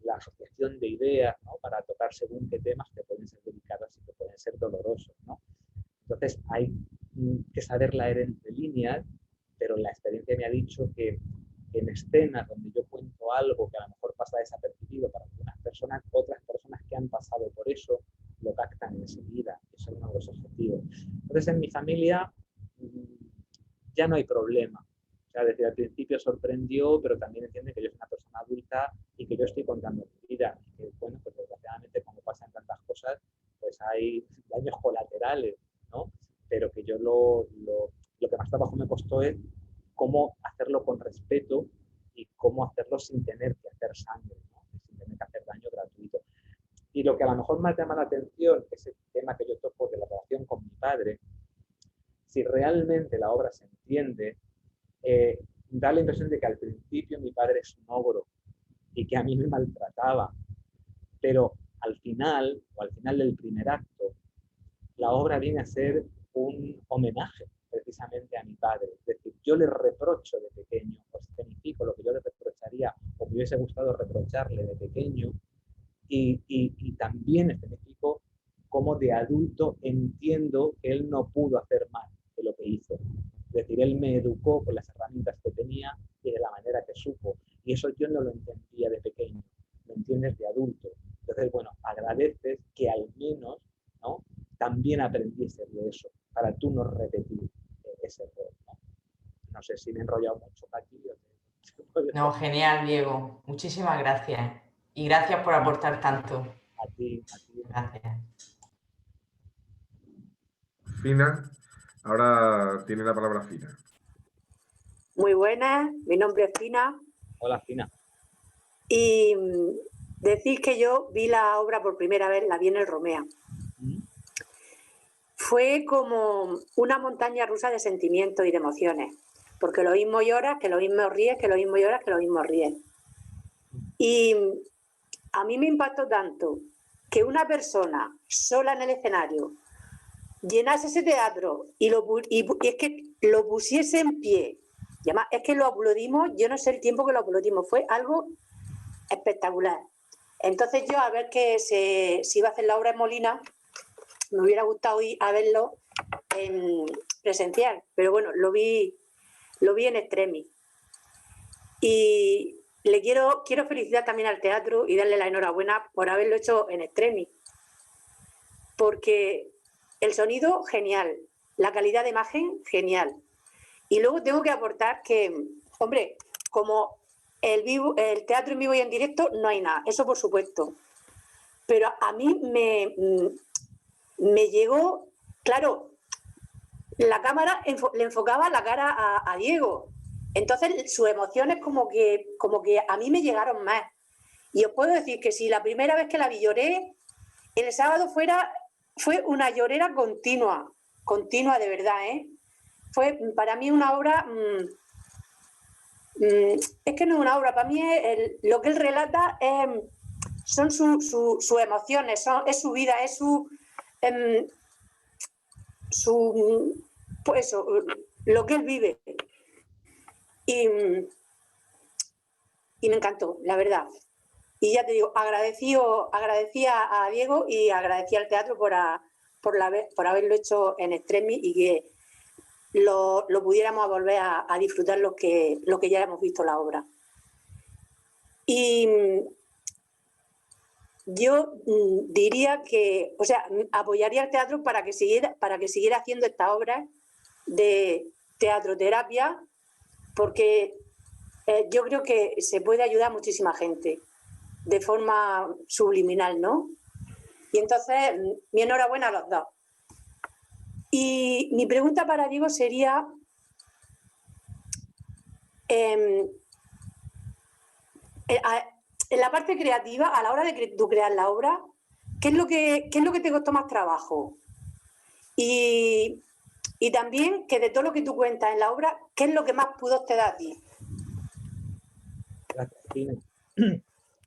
la asociación de ideas, ¿no? Para tocar según qué temas que pueden ser delicados y que pueden ser dolorosos, ¿no? Entonces hay que saber leer entre líneas, pero la experiencia me ha dicho que en escenas donde yo cuento algo que a lo mejor pasa desapercibido para algunas personas, otras personas que han pasado por eso lo captan enseguida. Eso es uno de los objetivos. Entonces en mi familia ya no hay problema. O sea, desde el principio sorprendió, pero también entiende que yo soy una persona adulta y que yo estoy contando mi vida. Y que, bueno, pues desgraciadamente, como pasan tantas cosas, pues hay daños colaterales, ¿no? Pero que yo lo que más trabajo me costó es cómo hacerlo con respeto y cómo hacerlo sin tener que hacer sangre, ¿no? Sin tener que hacer daño gratuito. Y lo que a lo mejor más llama la atención, que es el tema que yo toco de la relación con mi padre, si realmente la obra se entiende, da la impresión de que al principio mi padre es un ogro y que a mí me maltrataba, pero al final, o al final del primer acto, la obra viene a ser un homenaje precisamente a mi padre. Es decir, yo le reprocho de pequeño, o escenifico lo que yo le reprocharía o me hubiese gustado reprocharle de pequeño, y también escenifico cómo de adulto entiendo que él no pudo hacer más de lo que hizo. Es decir, él me educó con las herramientas que tenía y de la manera que supo. Y eso yo no lo entendía de pequeño, lo entiendes de adulto. Entonces, bueno, agradeces que al menos, ¿no?, también aprendiese de eso, para tú no repetir ese error, ¿no? No sé si me he enrollado mucho aquí. No, genial, Diego. Muchísimas gracias. Y gracias por aportar tanto. A ti. Gracias. Fina, ahora tiene la palabra Fina. Muy buenas, mi nombre es Fina. Hola, Fina. Y decir que yo vi la obra por primera vez, la vi en el Romea. Fue como una montaña rusa de sentimientos y de emociones, porque lo mismo lloras, que lo mismo ríes, que lo mismo lloras, que lo mismo ríes. Y a mí me impactó tanto que una persona sola en el escenario llenase ese teatro y es que lo pusiese en pie. Y además, es que lo aplaudimos, yo no sé el tiempo que lo aplaudimos, fue algo espectacular. Entonces yo, a ver que se iba a hacer la obra en Molina, me hubiera gustado ir a verlo en presencial, pero bueno, lo vi en extremis. Y le quiero felicitar también al teatro y darle la enhorabuena por haberlo hecho en extremis, porque el sonido, genial, la calidad de imagen, genial. Y luego tengo que aportar que, hombre, como el teatro en vivo y en directo no hay nada, eso por supuesto. Pero a mí me llegó, claro, la cámara le enfocaba la cara a Diego. Entonces sus emociones como que a mí me llegaron más. Y os puedo decir que si la primera vez que la vi lloré, el sábado fue una llorera continua de verdad, ¿eh? Fue para mí una obra, es que no es una obra, para mí lo que él relata son sus emociones, es su vida, es pues eso, lo que él vive. Y me encantó, la verdad. Y ya te digo, agradecía a Diego y agradecía al teatro por haberlo hecho en extremis y que lo pudiéramos volver a disfrutar los que ya hemos visto la obra. Y yo diría que, o sea, apoyaría al teatro para que siguiera haciendo esta obra de teatroterapia, porque yo creo que se puede ayudar a muchísima gente de forma subliminal, ¿no? Y entonces, mi enhorabuena a los dos. Y mi pregunta para Diego sería, en la parte creativa, a la hora de tú crear la obra, ¿qué es lo que te costó más trabajo? Y también que de todo lo que tú cuentas en la obra, ¿qué es lo que más pudor te da a ti? Gracias, Tina.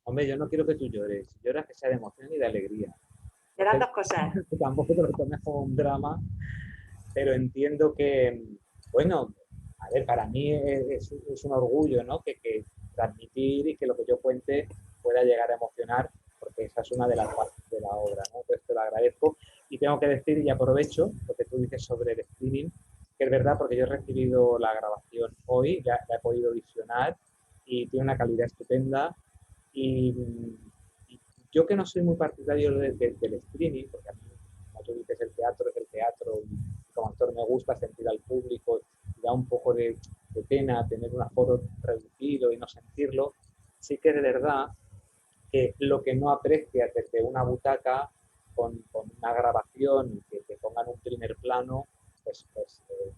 Hombre, yo no quiero que tú llores. Si lloras, que sea de emoción y de alegría. De las dos cosas. Tampoco te lo tomes como un drama, pero entiendo que, bueno, a ver, para mí es un orgullo, ¿no? Que transmitir y que lo que yo cuente pueda llegar a emocionar, porque esa es una de las partes de la obra, ¿no? Entonces te lo agradezco y tengo que decir, y aprovecho lo que tú dices sobre el streaming, que es verdad, porque yo he recibido la grabación hoy, ya la he podido visionar y tiene una calidad estupenda y yo que no soy muy partidario del streaming, porque a mí, como tú dices, el teatro es el teatro y como actor me gusta sentir al público y da un poco de pena tener un aforo reducido y no sentirlo, sí que es verdad que lo que no aprecias desde una butaca con una grabación y que te pongan un primer plano, pues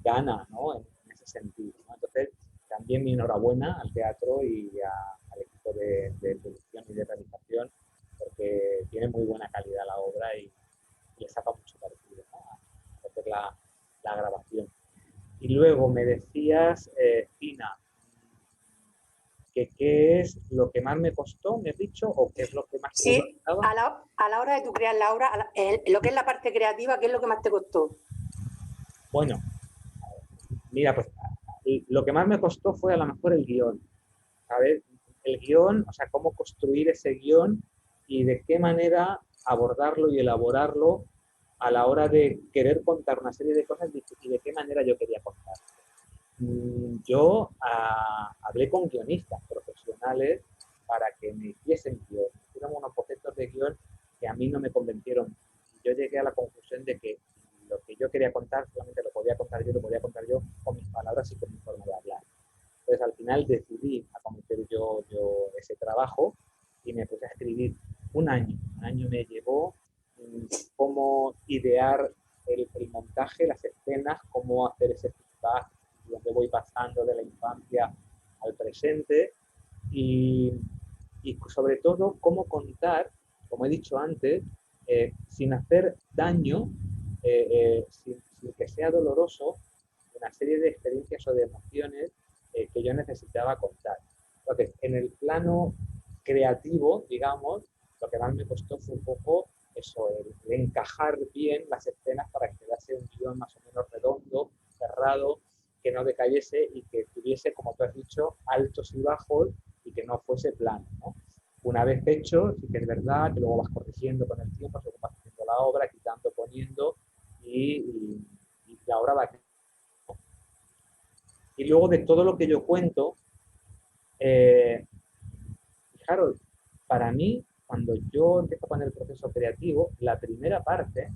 gana, ¿no? En ese sentido, ¿no? Entonces, también mi enhorabuena al teatro y al equipo de producción y de realización, porque tiene muy buena calidad la obra y le saca mucho partido, ¿no? A hacer la grabación. Y luego me decías, Tina, que qué es lo que más me costó, me has dicho, o qué es lo que más Sí, costaba. a la hora de tú crear la obra, lo que es la parte creativa, ¿qué es lo que más te costó? Bueno, mira, pues lo que más me costó fue a lo mejor el guión, ¿sabes? El guión, o sea, cómo construir ese guión y de qué manera abordarlo y elaborarlo a la hora de querer contar una serie de cosas y de qué manera yo quería contar. Yo hablé con guionistas profesionales para que me hiciesen guión, me hicieron unos bocetos de guión que a mí no me convencieron. Yo llegué a la conclusión de que lo que yo quería contar solamente lo podía contar yo con mis palabras y con mi forma de hablar. Entonces al final decidí acometer yo ese trabajo y me puse a escribir un año me llevó cómo idear el montaje, las escenas, cómo hacer ese feedback, donde voy pasando de la infancia al presente y sobre todo cómo contar, como he dicho antes, sin hacer daño, sin que sea doloroso, una serie de experiencias o de emociones que yo necesitaba contar. Entonces, en el plano creativo, digamos, lo que más me costó fue un poco eso, el encajar bien las escenas para que quedase un guión más o menos redondo, cerrado, que no decayese y que tuviese, como tú has dicho, altos y bajos y que no fuese plano, ¿no? Una vez hecho, sí que es verdad que luego vas corrigiendo con el tiempo, según vas haciendo la obra, quitando, poniendo y la obra va. Y luego de todo lo que yo cuento, fijaros, para mí, cuando yo empiezo con el proceso creativo, la primera parte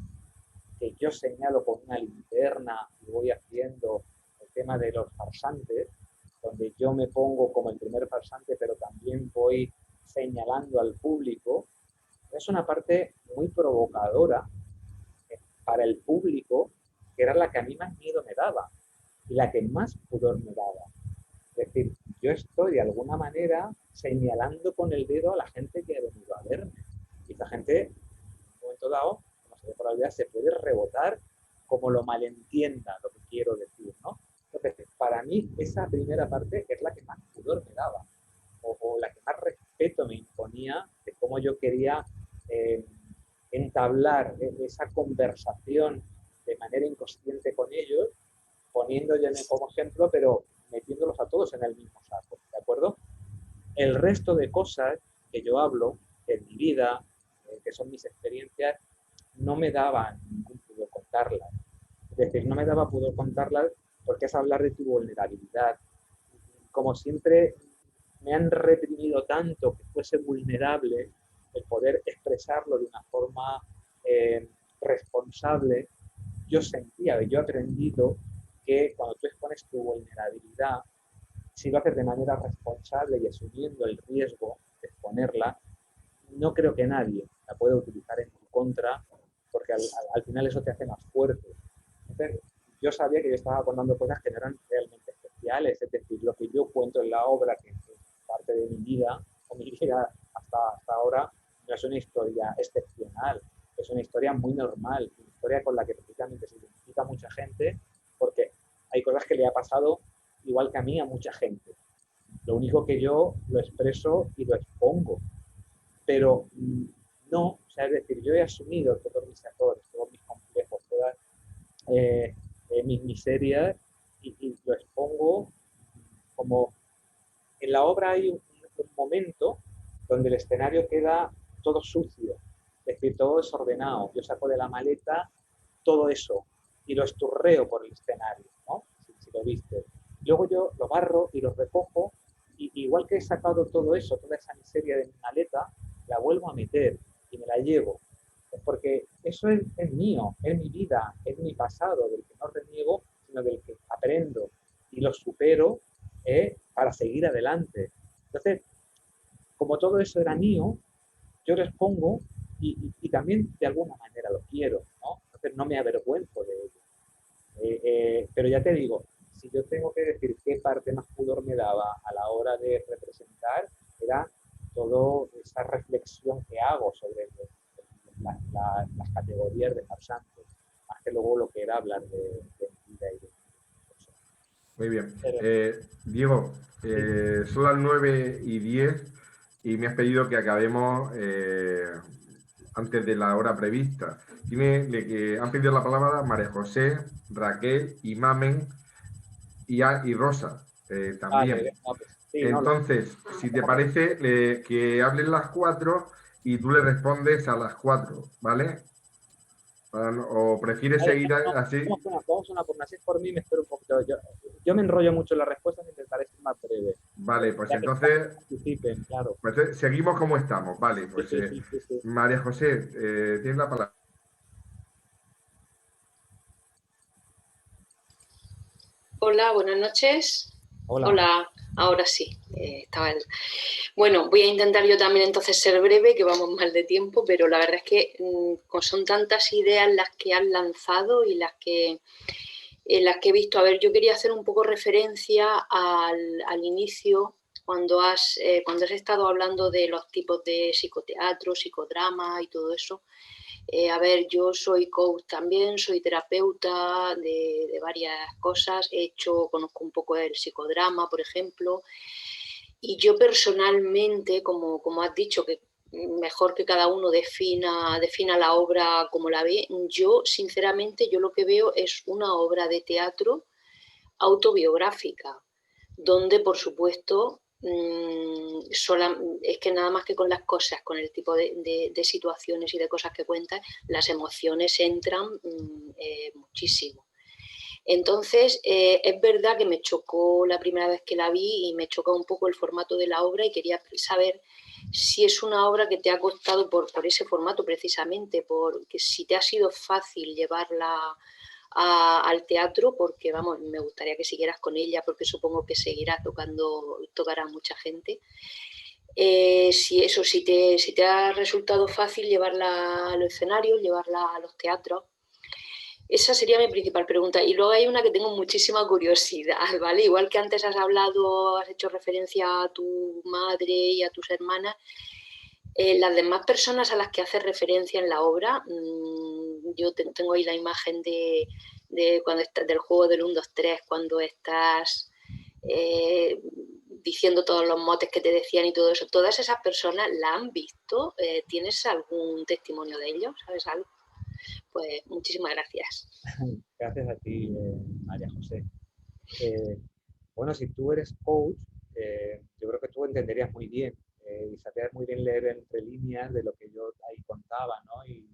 que yo señalo con una linterna y voy haciendo el tema de los farsantes, donde yo me pongo como el primer farsante, pero también voy señalando al público, es una parte muy provocadora para el público, que era la que a mí más miedo me daba y la que más pudor me daba. Es decir, yo estoy de alguna manera señalando con el dedo a la gente que ha venido a verme. Y la gente, en un momento dado, como se ve por la vida, se puede rebotar como lo malentienda lo que quiero decir, ¿no? Entonces, para mí, esa primera parte es la que más pudor me daba, o la que más respeto me imponía de cómo yo quería entablar esa conversación de manera inconsciente con ellos poniéndome como ejemplo, pero metiéndolos a todos en el mismo saco, ¿de acuerdo? El resto de cosas que yo hablo en mi vida, que son mis experiencias, no me daban ningún pudor contarlas. Es decir, no me daba pudor contarlas porque es hablar de tu vulnerabilidad. Como siempre me han reprimido tanto que fuese vulnerable, el poder expresarlo de una forma responsable, yo sentía, yo he aprendido que cuando tú expones tu vulnerabilidad, si lo haces de manera responsable y asumiendo el riesgo de exponerla, no creo que nadie la pueda utilizar en tu contra, porque al final eso te hace más fuerte. Entonces, yo sabía que yo estaba contando cosas que no eran realmente especiales, es decir, lo que yo cuento en la obra, que es parte de mi vida, o mi vida hasta ahora, no es una historia excepcional, es una historia muy normal, una historia con la que precisamente se identifica mucha gente, porque hay cosas que le ha pasado igual que a mí a mucha gente. Lo único que yo lo expreso y lo expongo, pero no, o sea, es decir, yo he asumido todos mis errores, todos mis complejos, todas mis miserias y lo expongo como... En la obra hay un momento donde el escenario queda todo sucio, es decir, todo desordenado. Yo saco de la maleta todo eso y lo esturreo por el escenario, ¿no? Si lo viste. Luego yo lo barro y lo recojo y igual que he sacado todo eso, toda esa miseria de mi maleta, la vuelvo a meter y me la llevo. Porque eso es mío, es mi vida, es mi pasado, del que no reniego, sino del que aprendo y lo supero para seguir adelante. Entonces, como todo eso era mío, yo lo expongo y también de alguna manera lo quiero, ¿no? Entonces no me avergüenzo de ello. Pero ya te digo, si yo tengo que decir qué parte más pudor me daba a la hora de representar, era toda esa reflexión que hago sobre las categorías de farsantes, más que luego lo que era hablar de vida y de cosas. Muy bien. Diego, son las 9:10 y me has pedido que acabemos antes de la hora prevista. Han pedido la palabra María José, Raquel, Imamen y Rosa también. Vale, no, pues, sí, entonces, si te parece, que hablen las 4 y tú le respondes a las 4, ¿vale? ¿O prefieres seguir así? Vamos una por una. Si es por mí, me espero un poquito. Yo me enrollo mucho en las respuestas e intentaré ser más breve. Vale, pues entonces participen, claro. Pues seguimos como estamos. Vale, pues Sí. María José, tienes la palabra. Hola, buenas noches. Hola, ahora sí. Bueno, voy a intentar yo también entonces ser breve, que vamos mal de tiempo, pero la verdad es que son tantas ideas las que han lanzado y las que he visto. A ver, yo quería hacer un poco referencia al inicio, cuando has estado hablando de los tipos de psicoteatro, psicodrama y todo eso. A ver, yo soy coach también, soy terapeuta de varias cosas, conozco un poco el psicodrama, por ejemplo, y yo personalmente, como has dicho, que mejor que cada uno defina la obra como la ve, yo sinceramente lo que veo es una obra de teatro autobiográfica, donde por supuesto es que nada más que con las cosas, con el tipo de situaciones y de cosas que cuentan, las emociones entran muchísimo. Entonces, es verdad que me chocó la primera vez que la vi y me chocó un poco el formato de la obra y quería saber si es una obra que te ha costado por ese formato precisamente, porque si te ha sido fácil llevarla al teatro, porque vamos, me gustaría que siguieras con ella, porque supongo que tocará a mucha gente. Si te ha resultado fácil llevarla a los escenarios, llevarla a los teatros. Esa sería mi principal pregunta. Y luego hay una que tengo muchísima curiosidad, ¿vale? Igual que antes has hecho referencia a tu madre y a tus hermanas, las demás personas a las que haces referencia en la obra, yo tengo ahí la imagen de cuando del juego del 1, 2, 3, cuando estás diciendo todos los motes que te decían y todo eso. ¿Todas esas personas la han visto? ¿Tienes algún testimonio de ellos? ¿Sabes algo? Pues muchísimas gracias. Gracias a ti, María José. Bueno, si tú eres coach, yo creo que tú entenderías muy bien y sabrías muy bien leer entre líneas de lo que yo ahí contaba, ¿no? Y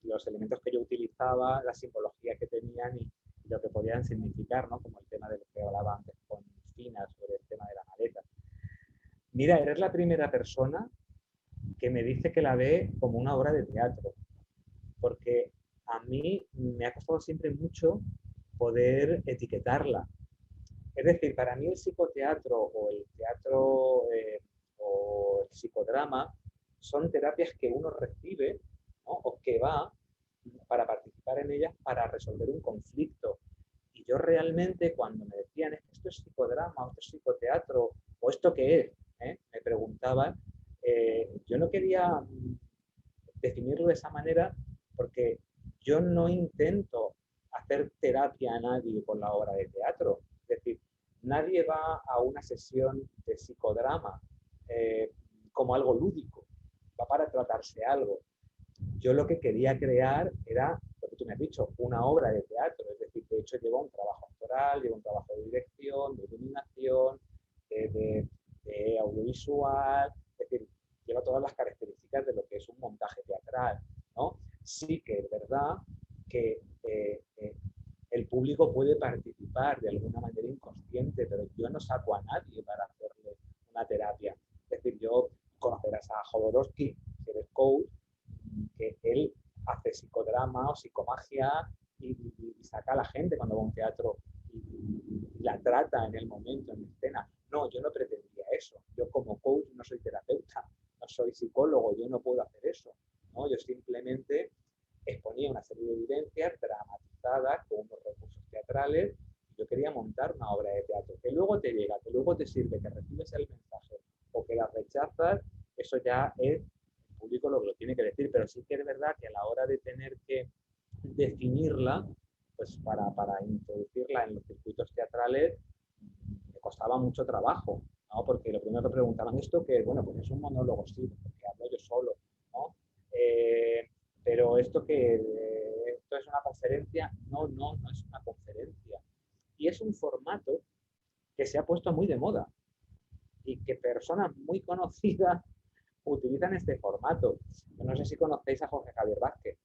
los elementos que yo utilizaba, la simbología que tenían y lo que podían significar, ¿no? Como el tema de lo que hablaba antes con Fina sobre el tema de la maleta. Mira, eres la primera persona que me dice que la ve como una obra de teatro, porque a mí me ha costado siempre mucho poder etiquetarla. Es decir, para mí el psicoteatro o el teatro o el psicodrama son terapias que uno recibe, ¿no? O que va para participar en ellas para resolver un conflicto. Y yo realmente cuando me decían esto es psicodrama, o esto es psicoteatro, o esto qué es, me preguntaban, yo no quería definirlo de esa manera porque yo no intento hacer terapia a nadie con la obra de teatro. Es decir, nadie va a una sesión de psicodrama como algo lúdico, va para tratarse algo. Yo lo que quería crear era, lo que tú me has dicho, una obra de teatro. Es decir, de hecho lleva un trabajo actoral, lleva un trabajo de dirección, de iluminación, de audiovisual, es decir, lleva todas las características de lo que es un montaje teatral, ¿no? Sí que es verdad que el público puede participar de alguna manera inconsciente, pero yo no saco a nadie para hacerle una terapia. Es decir, yo conocerás a Jodorowsky, que eres coach, que él hace psicodrama o psicomagia y saca a la gente cuando va a un teatro y la trata en el momento, en escena. No, yo no pretendía eso. Yo como coach no soy terapeuta, no soy psicólogo, yo no puedo hacer eso, ¿no? Yo simplemente exponía una serie de evidencias dramatizadas con unos recursos teatrales. Yo quería montar una obra de teatro que luego te llega, que luego te sirve, que recibes el mensaje o que la rechazas, eso ya es el público lo que lo tiene que decir, pero sí que es verdad que a la hora de tener que definirla, pues para introducirla en los circuitos teatrales, me costaba mucho trabajo, ¿no? Porque lo primero que preguntaban, ¿esto qué es? Bueno, pues es un monólogo, sí, porque hablo yo solo, ¿no? Pero esto esto es una conferencia, no es una conferencia. Y es un formato que se ha puesto muy de moda y que personas muy conocidas utilizan este formato. Yo no sé si conocéis a Jorge Javier Vázquez.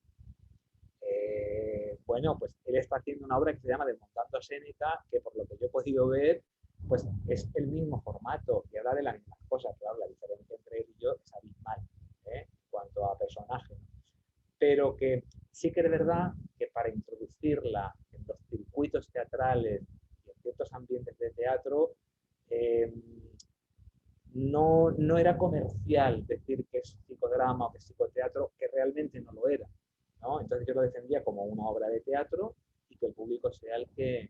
Bueno, pues él está haciendo una obra que se llama Desmontando Séneca, que por lo que yo he podido ver, pues es el mismo formato y habla de las mismas cosas. Claro, la diferencia entre él y yo es abismal, en cuanto a personajes. Pero que sí que es verdad que para introducirla en los circuitos teatrales y en ciertos ambientes de teatro, no era comercial decir que es psicodrama o que es psicoteatro, que realmente no lo era, ¿no? Entonces yo lo defendía como una obra de teatro y que el público sea el que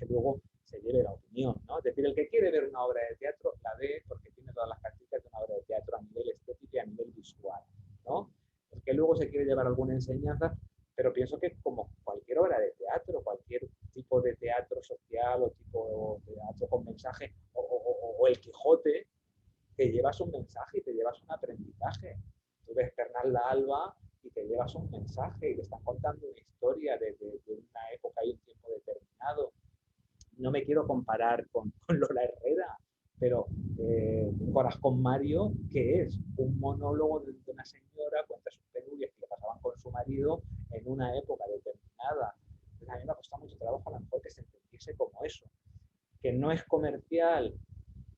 luego se lleve la opinión, ¿no? Es decir, el que quiere ver una obra de teatro la ve porque tiene todas las características de una obra de teatro a nivel estético y a nivel visual, ¿no? El que luego se quiere llevar alguna enseñanza, pero pienso que como cualquier obra de teatro, cualquier tipo de teatro social o tipo de teatro con mensaje, o el Quijote, te llevas un mensaje y te llevas un aprendizaje. Tú ves Bernal Alba y te llevas un mensaje y te están contando una historia de una época y un tiempo determinado. No me quiero comparar con Lola Herrera, pero Coras con Mario, que es un monólogo de una señora, cuenta sus penurias que le pasaban con su marido en una época determinada. Entonces, a mí me ha costado mucho trabajo a lo mejor que se entendiese como eso. Que no es comercial,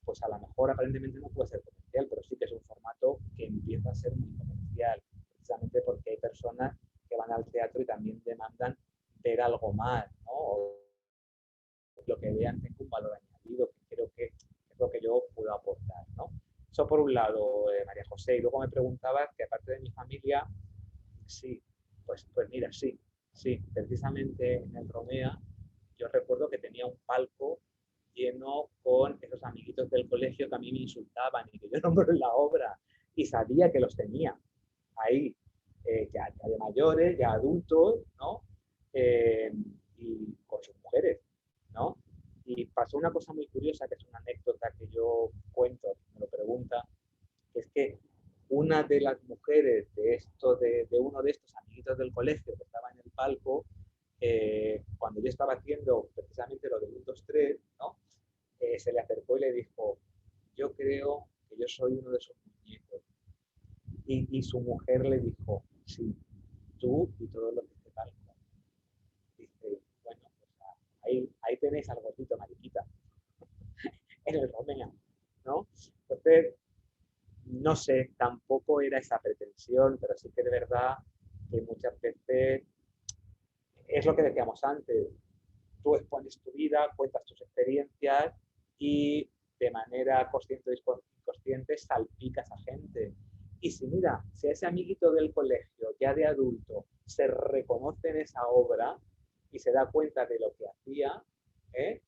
pues a lo mejor aparentemente no puede ser comercial, pero sí que es un formato que empieza a ser muy comercial, precisamente porque hay personas que van al teatro y también demandan ver algo más, ¿no? O lo que vean tenga un valor añadido, que creo que es lo que yo puedo aportar, ¿no? Eso por un lado, María José. Y luego me preguntabas que aparte de mi familia, sí, pues mira, sí, precisamente en el Romea yo recuerdo que tenía un palco lleno con esos amiguitos del colegio que a mí me insultaban y que yo nombro en la obra y sabía que los tenía ahí, ya de mayores, ya adultos, ¿no? Y con sus mujeres, ¿no? Y pasó una cosa muy curiosa, que es una anécdota que yo cuento, me lo pregunta, que es que una de las mujeres de uno de estos amiguitos del colegio que estaba en el palco, cuando yo estaba haciendo precisamente lo de 1, 2, 3, ¿no? Se le acercó y le dijo, yo creo que yo soy uno de esos muñecos. Y su mujer le dijo, sí, tú y todo lo que te falta. Dice, bueno, pues ahí tenéis al gordito mariquita, en el Romea, ¿no? Entonces, no sé, tampoco era esa pretensión, pero sí que de verdad que muchas veces es lo que decíamos antes, tú expones tu vida, cuentas tus experiencias y de manera consciente o inconsciente salpicas a gente. Y si mira, si a ese amiguito del colegio, ya de adulto, se reconoce en esa obra y se da cuenta de lo que hacía, ¿eh?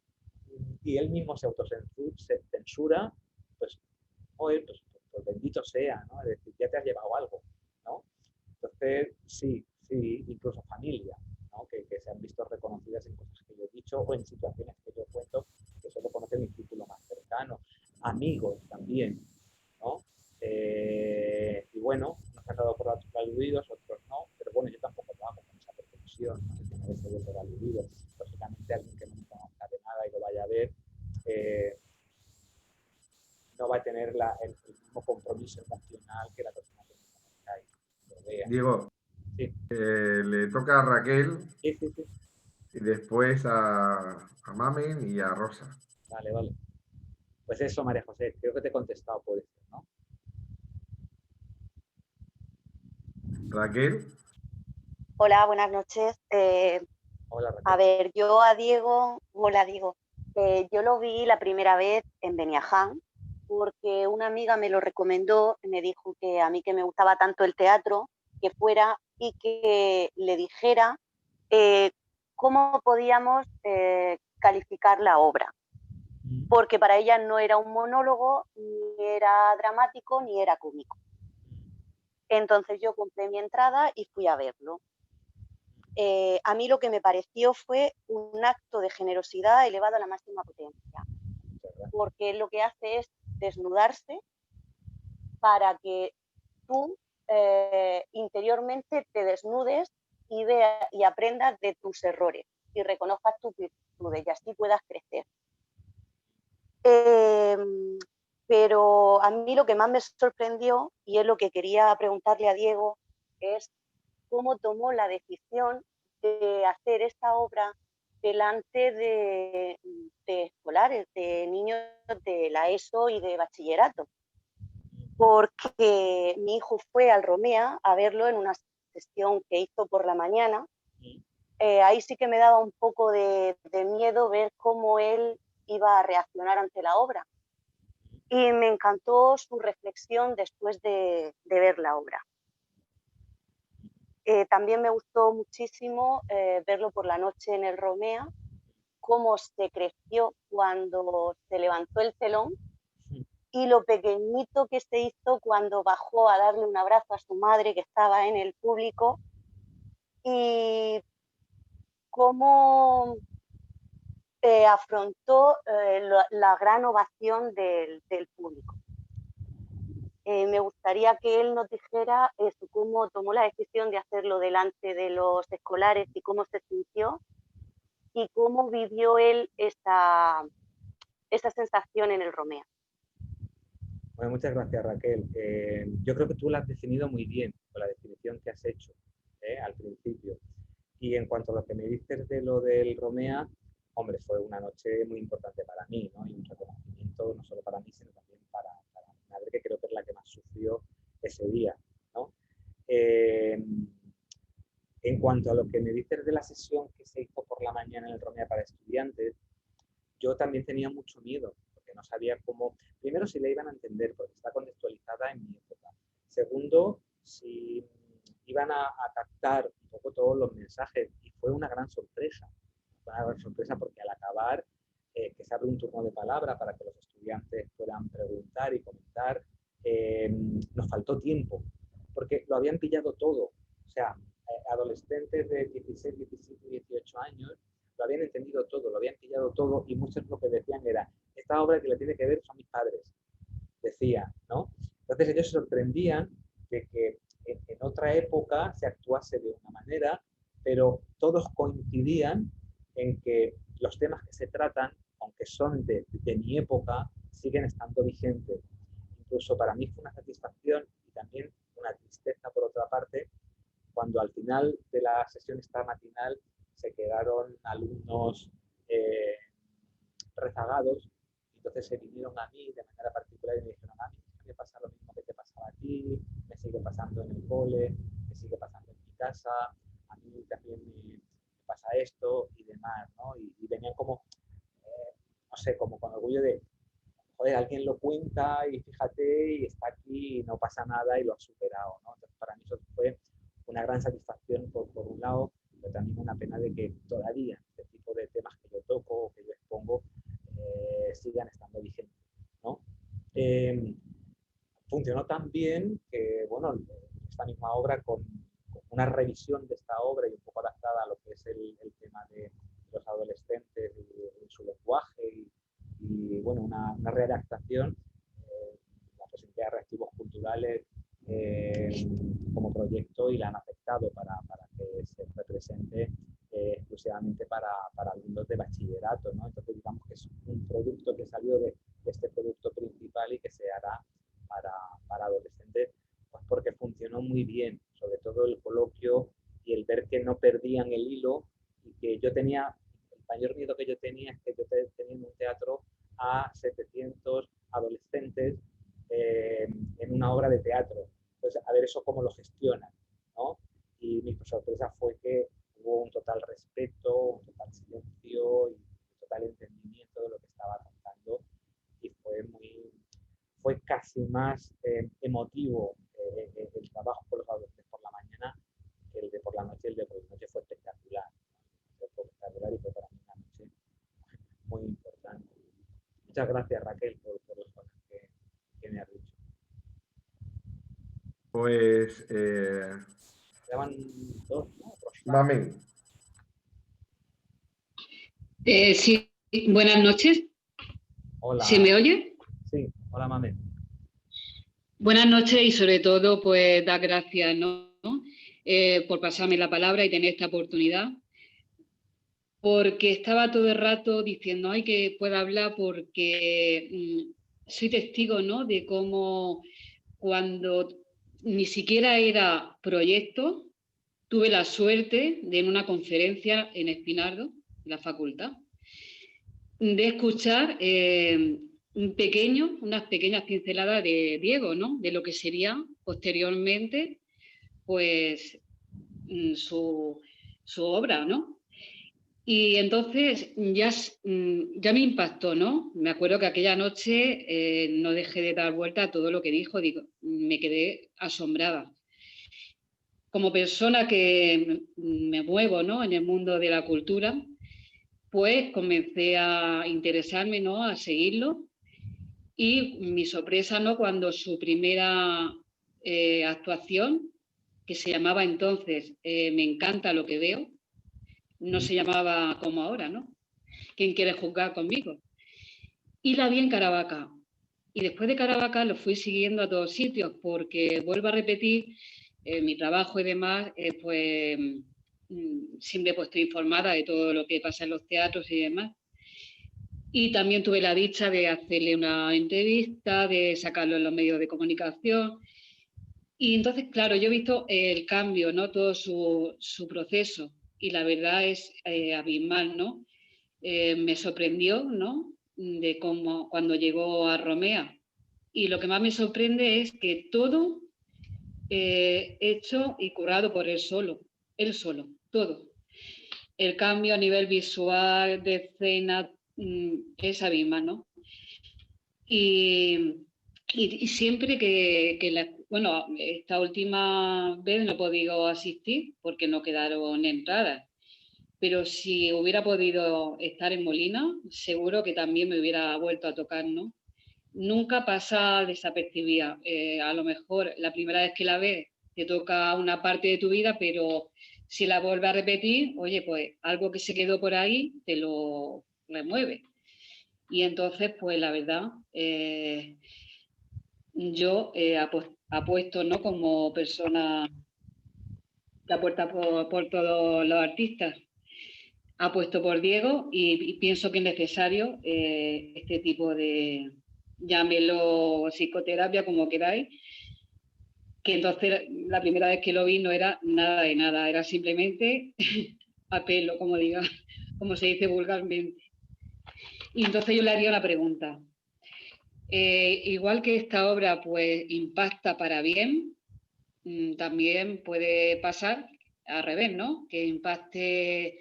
Y él mismo se autocensura, pues, oye, pues bendito sea, ¿no? Es decir, ya te has llevado algo, ¿no? Entonces, sí, incluso familia, ¿no? Que se han visto reconocidas en cosas que yo he dicho o en situaciones que yo cuento que solo conocen mi círculo más cercano. Amigos también, ¿no? Y bueno, nos han dado por aludidos, otros no, pero bueno, yo tampoco lo hago con esa pretensión, ¿no? De que me dé por aludidos. Lógicamente, alguien que no me conozca de nada y lo vaya a ver, no va a tener el mismo compromiso emocional que la persona que me conozca y lo vea. Diego, sí. Le toca a Raquel Sí. y después a Mamen y a Rosa. Vale. Pues eso, María José, creo que te he contestado por eso, ¿no? Raquel. Hola, buenas noches. Hola, Raquel. A ver, yo a Diego, hola Diego, yo lo vi la primera vez en Beniaján porque una amiga me lo recomendó, me dijo que a mí que me gustaba tanto el teatro, que fuera y que le dijera cómo podíamos calificar la obra, porque para ella no era un monólogo, ni era dramático, ni era cómico. Entonces yo compré mi entrada y fui a verlo. A mí lo que me pareció fue un acto de generosidad elevado a la máxima potencia, porque lo que hace es desnudarse para que tú interiormente te desnudes y aprendas de tus errores y reconozcas tus virtudes y así puedas crecer. Pero a mí lo que más me sorprendió, y es lo que quería preguntarle a Diego, es cómo tomó la decisión de hacer esta obra delante de escolares, de niños de la ESO y de bachillerato. Porque mi hijo fue al Romea a verlo en una sesión que hizo por la mañana. Ahí sí que me daba un poco de miedo ver cómo él iba a reaccionar ante la obra. Y me encantó su reflexión después de ver la obra. También me gustó muchísimo verlo por la noche en el Romea, cómo se creció cuando se levantó el telón y lo pequeñito que se hizo cuando bajó a darle un abrazo a su madre que estaba en el público y cómo afrontó la gran ovación del público. Me gustaría que él nos dijera eso, cómo tomó la decisión de hacerlo delante de los escolares y cómo se sintió y cómo vivió él esa sensación en el Romea. Bueno, muchas gracias, Raquel. Yo creo que tú la has definido muy bien con la definición que has hecho al principio. Y en cuanto a lo que me dices de lo del Romea, hombre, fue una noche muy importante para mí, ¿no? Y un reconocimiento no solo para mí, sino también para mi madre, que creo que es la que más sufrió ese día, ¿no? En cuanto a lo que me dices de la sesión que se hizo por la mañana en el Romea para estudiantes, yo también tenía mucho miedo, porque no sabía cómo, primero si la iban a entender, porque está contextualizada en mi época. Segundo, si iban a captar un poco todos los mensajes, y fue una gran sorpresa. Fue una gran sorpresa porque al acabar, que se abre un turno de palabra para que los estudiantes puedan preguntar y comentar, nos faltó tiempo, porque lo habían pillado todo. O sea, adolescentes de 16, 17, 18 años lo habían entendido todo, lo habían pillado todo, y muchos lo que decían era, esta obra que le tiene que ver son mis padres, decía, ¿no? Entonces ellos se sorprendían de que en otra época se actuase de una manera pero todos coincidían en que los temas que se tratan, aunque son de mi época, siguen estando vigentes. Incluso para mí fue una satisfacción y también una tristeza, por otra parte, cuando al final de la sesión esta matinal se quedaron alumnos rezagados, y entonces se vinieron a mí de manera particular y me dijeron: a mí me pasa lo mismo que te pasaba a ti, me sigue pasando en el cole, me sigue pasando en mi casa, a mí también me pasa esto y demás, ¿no? Y venían como, no sé, como con orgullo de, joder, alguien lo cuenta y fíjate, y está aquí y no pasa nada y lo ha superado, ¿no? Entonces, para mí eso fue una gran satisfacción por un lado, pero también una pena de que todavía este tipo de temas que yo toco o que yo expongo sigan estando vigentes, ¿no? Funcionó tan bien que, bueno, esta misma obra con una revisión de esta obra y un poco adaptada a lo que es el tema de los adolescentes y su lenguaje y bueno, una redactación, la presencia de Reactivos Culturales como proyecto, y la han aceptado para que se represente exclusivamente para alumnos de bachillerato, ¿no? Entonces digamos que es un producto que salió de este producto principal y que se hará para adolescentes, pues porque funcionó muy bien, sobre todo el coloquio y el ver que no perdían el hilo, y que yo tenía, el mayor miedo que yo tenía es que yo tenía un teatro a 700 adolescentes en una obra de teatro. Entonces, a ver eso cómo lo gestionan, ¿no? Y mi sorpresa fue que hubo un total respeto, un total silencio y un total entendimiento de lo que estaba contando, y fue casi más emotivo el trabajo con los adolescentes por la mañana que el de por la noche. El de por la noche fue espectacular, fue espectacular y fue para mí una noche muy importante. Muchas gracias, Raquel, por las cosas que me has dicho. Pues... Llevan dos, ¿no? Mami. Sí, buenas noches. Hola. ¿Se me oye? Sí, hola, Mami. Buenas noches, y sobre todo, pues, dar gracias, ¿no? Por pasarme la palabra y tener esta oportunidad, porque estaba todo el rato diciendo, ay, que pueda hablar, porque soy testigo, ¿no?, de cómo cuando ni siquiera era proyecto, tuve la suerte de, en una conferencia en Espinardo, en la facultad, de escuchar unas pequeñas pinceladas de Diego, ¿no?, de lo que sería posteriormente, pues, su obra, ¿no? Y entonces ya me impactó, ¿no? Me acuerdo que aquella noche no dejé de dar vuelta a todo lo que dijo, me quedé asombrada. Como persona que me muevo, ¿no?, en el mundo de la cultura, pues comencé a interesarme, ¿no?, a seguirlo, y mi sorpresa, ¿no?, cuando su primera actuación, que se llamaba entonces Me encanta lo que veo, no se llamaba como ahora, ¿no?, ¿Quién quiere jugar conmigo? Y la vi en Caravaca. Y después de Caravaca lo fui siguiendo a todos sitios, porque vuelvo a repetir, mi trabajo y demás, pues siempre pues, estoy informada de todo lo que pasa en los teatros y demás. Y también tuve la dicha de hacerle una entrevista, de sacarlo en los medios de comunicación. Y entonces, claro, yo he visto el cambio, ¿no?, todo su proceso, y la verdad es abismal, ¿no? Me sorprendió, ¿no?, de cómo cuando llegó a Romea. Y lo que más me sorprende es que todo hecho y curado por él solo, todo. El cambio a nivel visual, de escena, es abismal, ¿no? Y siempre bueno, esta última vez no he podido asistir porque no quedaron entradas, pero si hubiera podido estar en Molina, seguro que también me hubiera vuelto a tocar, ¿no? Nunca pasa desapercibida. A lo mejor la primera vez que la ves te toca una parte de tu vida, pero si la vuelves a repetir, oye, pues algo que se quedó por ahí te lo remueve. Y entonces, pues la verdad, yo apuesto, ¿no?, como persona que apuesta por todos los artistas. Apuesto por Diego y pienso que es necesario este tipo de, llámelo psicoterapia, como queráis, que entonces la primera vez que lo vi no era nada de nada, era simplemente a pelo, como se dice vulgarmente. Y entonces yo le haría una pregunta. Igual que esta obra pues impacta para bien, también puede pasar al revés, ¿no? Que impacte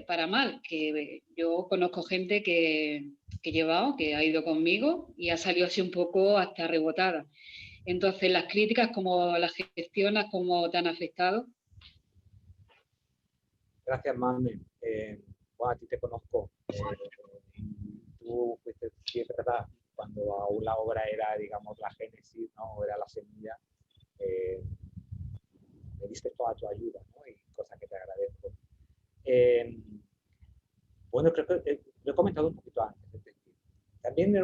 para mal, que yo conozco gente que he llevado, que ha ido conmigo y ha salido así un poco hasta rebotada. Entonces, las críticas, ¿cómo las gestionas? ¿Cómo te han afectado? Gracias, Mame. Bueno, a ti te conozco. Tú fuiste, sí, es verdad, cuando aún la obra era, digamos, la génesis, ¿no? O era la semilla, me diste toda tu ayuda, ¿no? Y cosa que te agradezco. Bueno, creo que lo he comentado un poquito antes. Es decir, también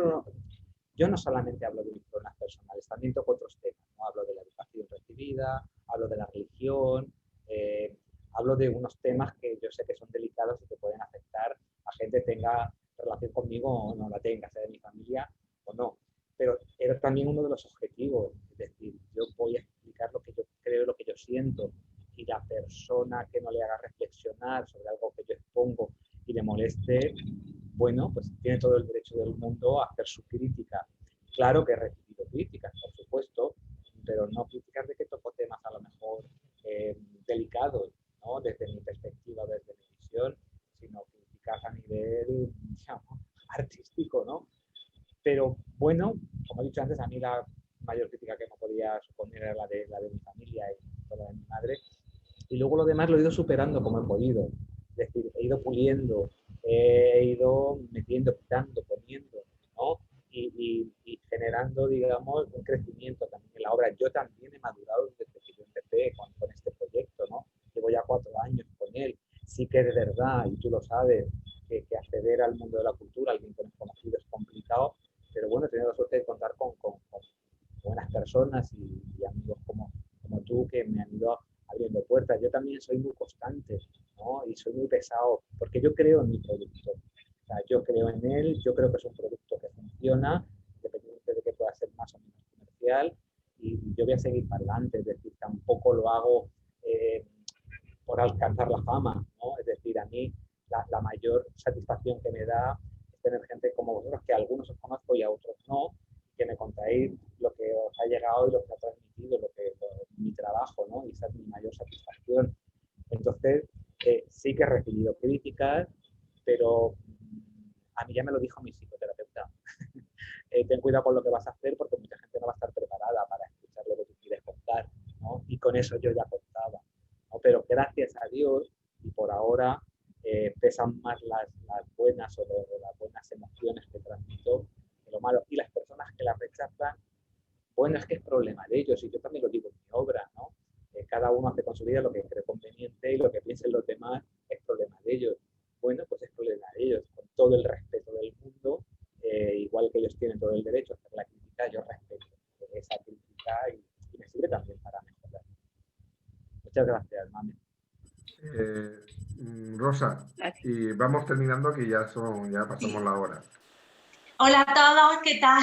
yo no solamente hablo de mis problemas personales, también toco otros temas, ¿no? Hablo de la educación recibida, hablo de la religión, hablo de unos temas que yo sé que son delicados y que pueden afectar a gente que tenga relación conmigo o no la tenga, sea de mi familia o no. Pero era también uno de los objetivos, es decir, yo voy a explicar lo que yo creo, lo que yo siento, y la persona que no le haga reflexionar sobre algo que yo expongo y le moleste, bueno, pues tiene todo el derecho del mundo a hacer su crítica. Claro que he recibido críticas, por supuesto, pero no críticas de que toco temas a lo mejor delicados, ¿no? Desde mi perspectiva, desde mi visión, sino críticas a nivel, digamos, artístico, ¿no? Pero bueno, como he dicho antes, a mí la mayor crítica que me podía suponer era la de mi familia y toda la de mi madre. Y luego lo demás lo he ido superando como he podido. Es decir, he ido puliendo, he ido metiendo, quitando, poniendo, ¿no? Y generando, digamos, un crecimiento también en la obra. Yo también he madurado desde que yo empecé con este proyecto, ¿no? Llevo ya 4 años con él. Sí que de verdad, y tú lo sabes, que acceder al mundo de la cultura, alguien que no es conocido, es complicado, pero bueno, he tenido la suerte de contar con buenas personas y amigos como tú que me han ido abriendo puertas. Yo también soy muy constante, ¿no? Y soy muy pesado, porque yo creo en mi producto. O sea, yo creo en él, yo creo que es un producto que funciona, independientemente de que pueda ser más o menos comercial, y yo voy a seguir para adelante, es decir, tampoco lo hago por alcanzar la fama, ¿no? Es decir, a mí la mayor satisfacción que me da es tener gente como vosotros, que a algunos os conozco y a otros no, que me contáis lo que os ha llegado y lo que ha transmitido, mi trabajo, ¿no? Y esa es mi mayor satisfacción. Entonces, sí que he recibido críticas, pero a mí ya me lo dijo mi psicoterapeuta. Ten cuidado con lo que vas a hacer porque mucha gente no va a estar preparada para escuchar lo que tú quieres contar, ¿no? Y con eso yo ya contaba, ¿no? Pero gracias a Dios, y por ahora pesan más las buenas o las buenas emociones que transmito que lo malo. Y las personas que las rechazan, bueno, es que es problema de ellos, y yo también lo digo en mi obra, ¿no? Cada uno hace con su vida lo que cree conveniente y lo que piensen los demás es problema de ellos. Bueno, pues es problema de ellos, con todo el respeto del mundo, igual que ellos tienen todo el derecho a hacer la crítica, yo respeto esa crítica y me sirve también para mejorar. Muchas gracias, Mami. Rosa, y vamos terminando que ya pasamos la hora. Hola a todos, ¿qué tal?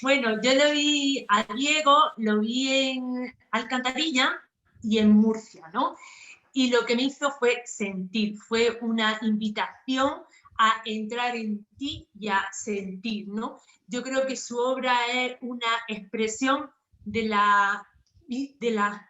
Bueno, yo lo vi a Diego, lo vi en Alcantarilla y en Murcia, ¿no? Y lo que me hizo fue sentir, fue una invitación a entrar en ti y a sentir, ¿no? Yo creo que su obra es una expresión de la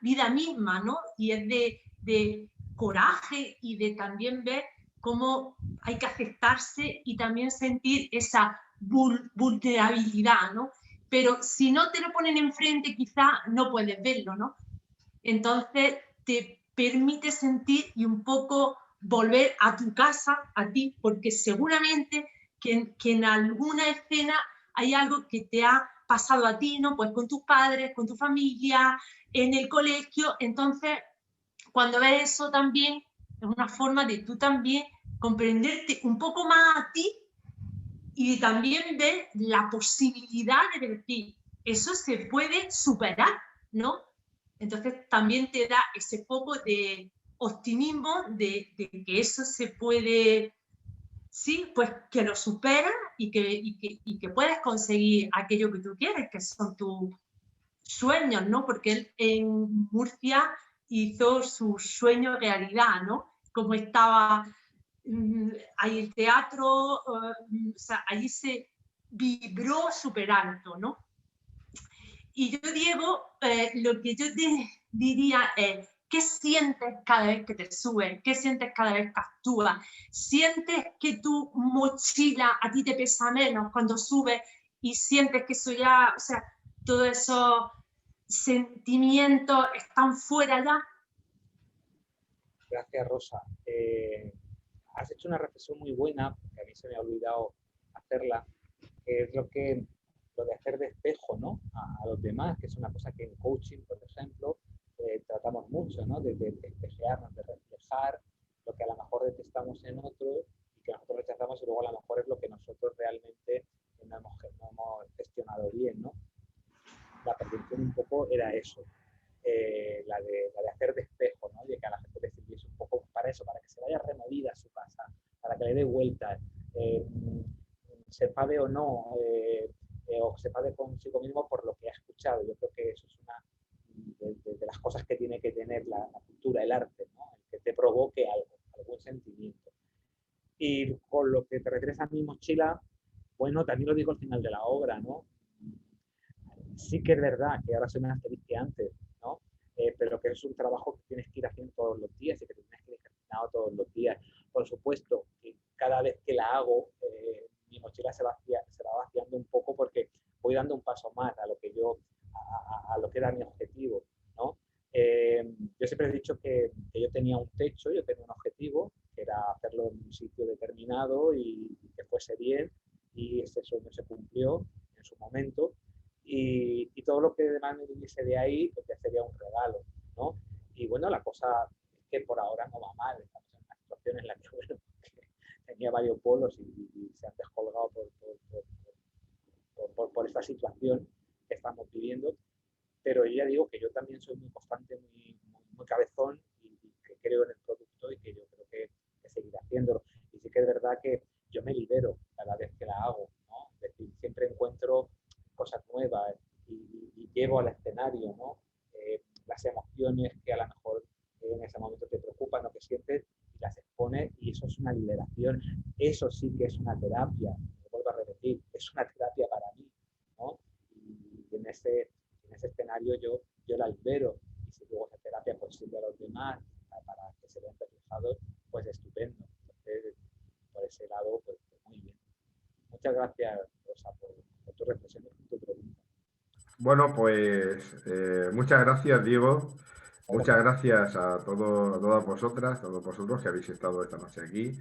vida misma, ¿no? Y es de coraje y de también ver cómo hay que aceptarse y también sentir esa vulnerabilidad, ¿no? Pero si no te lo ponen enfrente, quizá no puedes verlo, ¿no? Entonces te permite sentir y un poco volver a tu casa, a ti, porque seguramente que en alguna escena hay algo que te ha pasado a ti, ¿no? Pues con tus padres, con tu familia, en el colegio. Entonces, cuando ves eso también, es una forma de tú también comprenderte un poco más a ti y también ver la posibilidad de decir, eso se puede superar, ¿no? Entonces también te da ese poco de optimismo de que eso se puede, sí, pues que lo superas y que puedes conseguir aquello que tú quieres, que son tus sueños, ¿no? Porque él en Murcia hizo su sueño realidad, ¿no? Como estaba ahí el teatro, o sea, allí se vibró súper alto, ¿no? Y yo, Diego, lo que yo te diría es, ¿qué sientes cada vez que te subes? ¿Qué sientes cada vez que actúas? ¿Sientes que tu mochila a ti te pesa menos cuando subes y sientes que eso ya, o sea, todos esos sentimientos están fuera ya? Gracias, Rosa. Has hecho una reflexión muy buena, porque a mí se me ha olvidado hacerla, que es lo de hacer de espejo, ¿no? a los demás, que es una cosa que en coaching, por ejemplo, tratamos mucho, ¿no? De espejearnos, de reflejar lo que a lo mejor detestamos en otros y que nosotros rechazamos, y luego a lo mejor es lo que nosotros realmente no hemos gestionado bien, ¿no? La pretensión un poco era eso, la de hacer de espejo, ¿no? De que a la gente le sirviese un poco para eso, para que se vaya removida a su casa, para que le dé vueltas, se enfade o no, o se enfade consigo mismo por lo que ha escuchado. Yo creo que eso es una de las cosas que tiene que tener la cultura, el arte, ¿no? El que te provoque algo, algún sentimiento. Y con lo que te refieres a mi mochila, bueno, también lo digo al final de la obra, ¿no? Sí que es verdad que ahora soy más feliz que antes, ¿no? Pero que es un trabajo que tienes que ir haciendo todos los días y que tienes que ir ejercitando todos los días. Por supuesto, que cada vez que la hago, mi mochila se va vaciando un poco porque voy dando un paso más a lo que a lo que era mi objetivo, ¿no? Yo siempre he dicho que yo tenía un techo, yo tenía un objetivo, que era hacerlo en un sitio determinado y que fuese bien, y ese sueño se cumplió en su momento. Y todo lo que demás me viniese de ahí, pues ya sería un regalo, ¿no? Y bueno, la cosa es que por ahora no va mal. Estamos en una situación en la que, bueno, tenía varios polos y se han descolgado por esta situación que estamos viviendo. Pero yo ya digo que yo también soy muy constante, muy cabezón, y que creo en el producto y que yo creo que seguiré haciéndolo. Y sí que es verdad que yo me libero cada vez que la hago, ¿no? Es decir, siempre encuentro cosas nuevas y llevo al escenario, ¿no? Las emociones que a lo mejor en ese momento te preocupan o que sientes, y las expones, y eso es una liberación. Eso sí que es una terapia, me vuelvo a repetir, es una terapia para mí, ¿no? Y en ese escenario yo la libero, y si luego esa terapia pues sirve a los demás para que se vean reflejados, pues estupendo. Entonces, por ese lado, pues muy bien. Muchas gracias, Rosa, por tu reflexión y tu pregunta. Bueno, pues muchas gracias, Diego. Muchas gracias a todas vosotras, a todos vosotros que habéis estado esta noche aquí.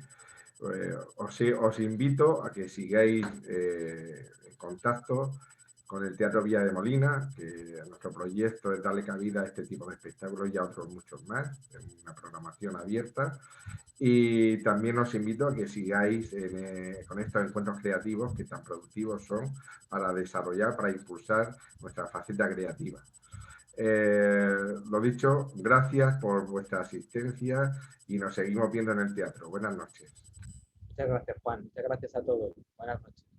Os invito a que sigáis en contacto con el Teatro Villa de Molina, que nuestro proyecto es darle cabida a este tipo de espectáculos y a otros muchos más, en una programación abierta. Y también os invito a que sigáis con estos encuentros creativos que tan productivos son para desarrollar, para impulsar nuestra faceta creativa. Lo dicho, gracias por vuestra asistencia y nos seguimos viendo en el teatro. Buenas noches. Muchas gracias, Juan. Muchas gracias a todos. Buenas noches.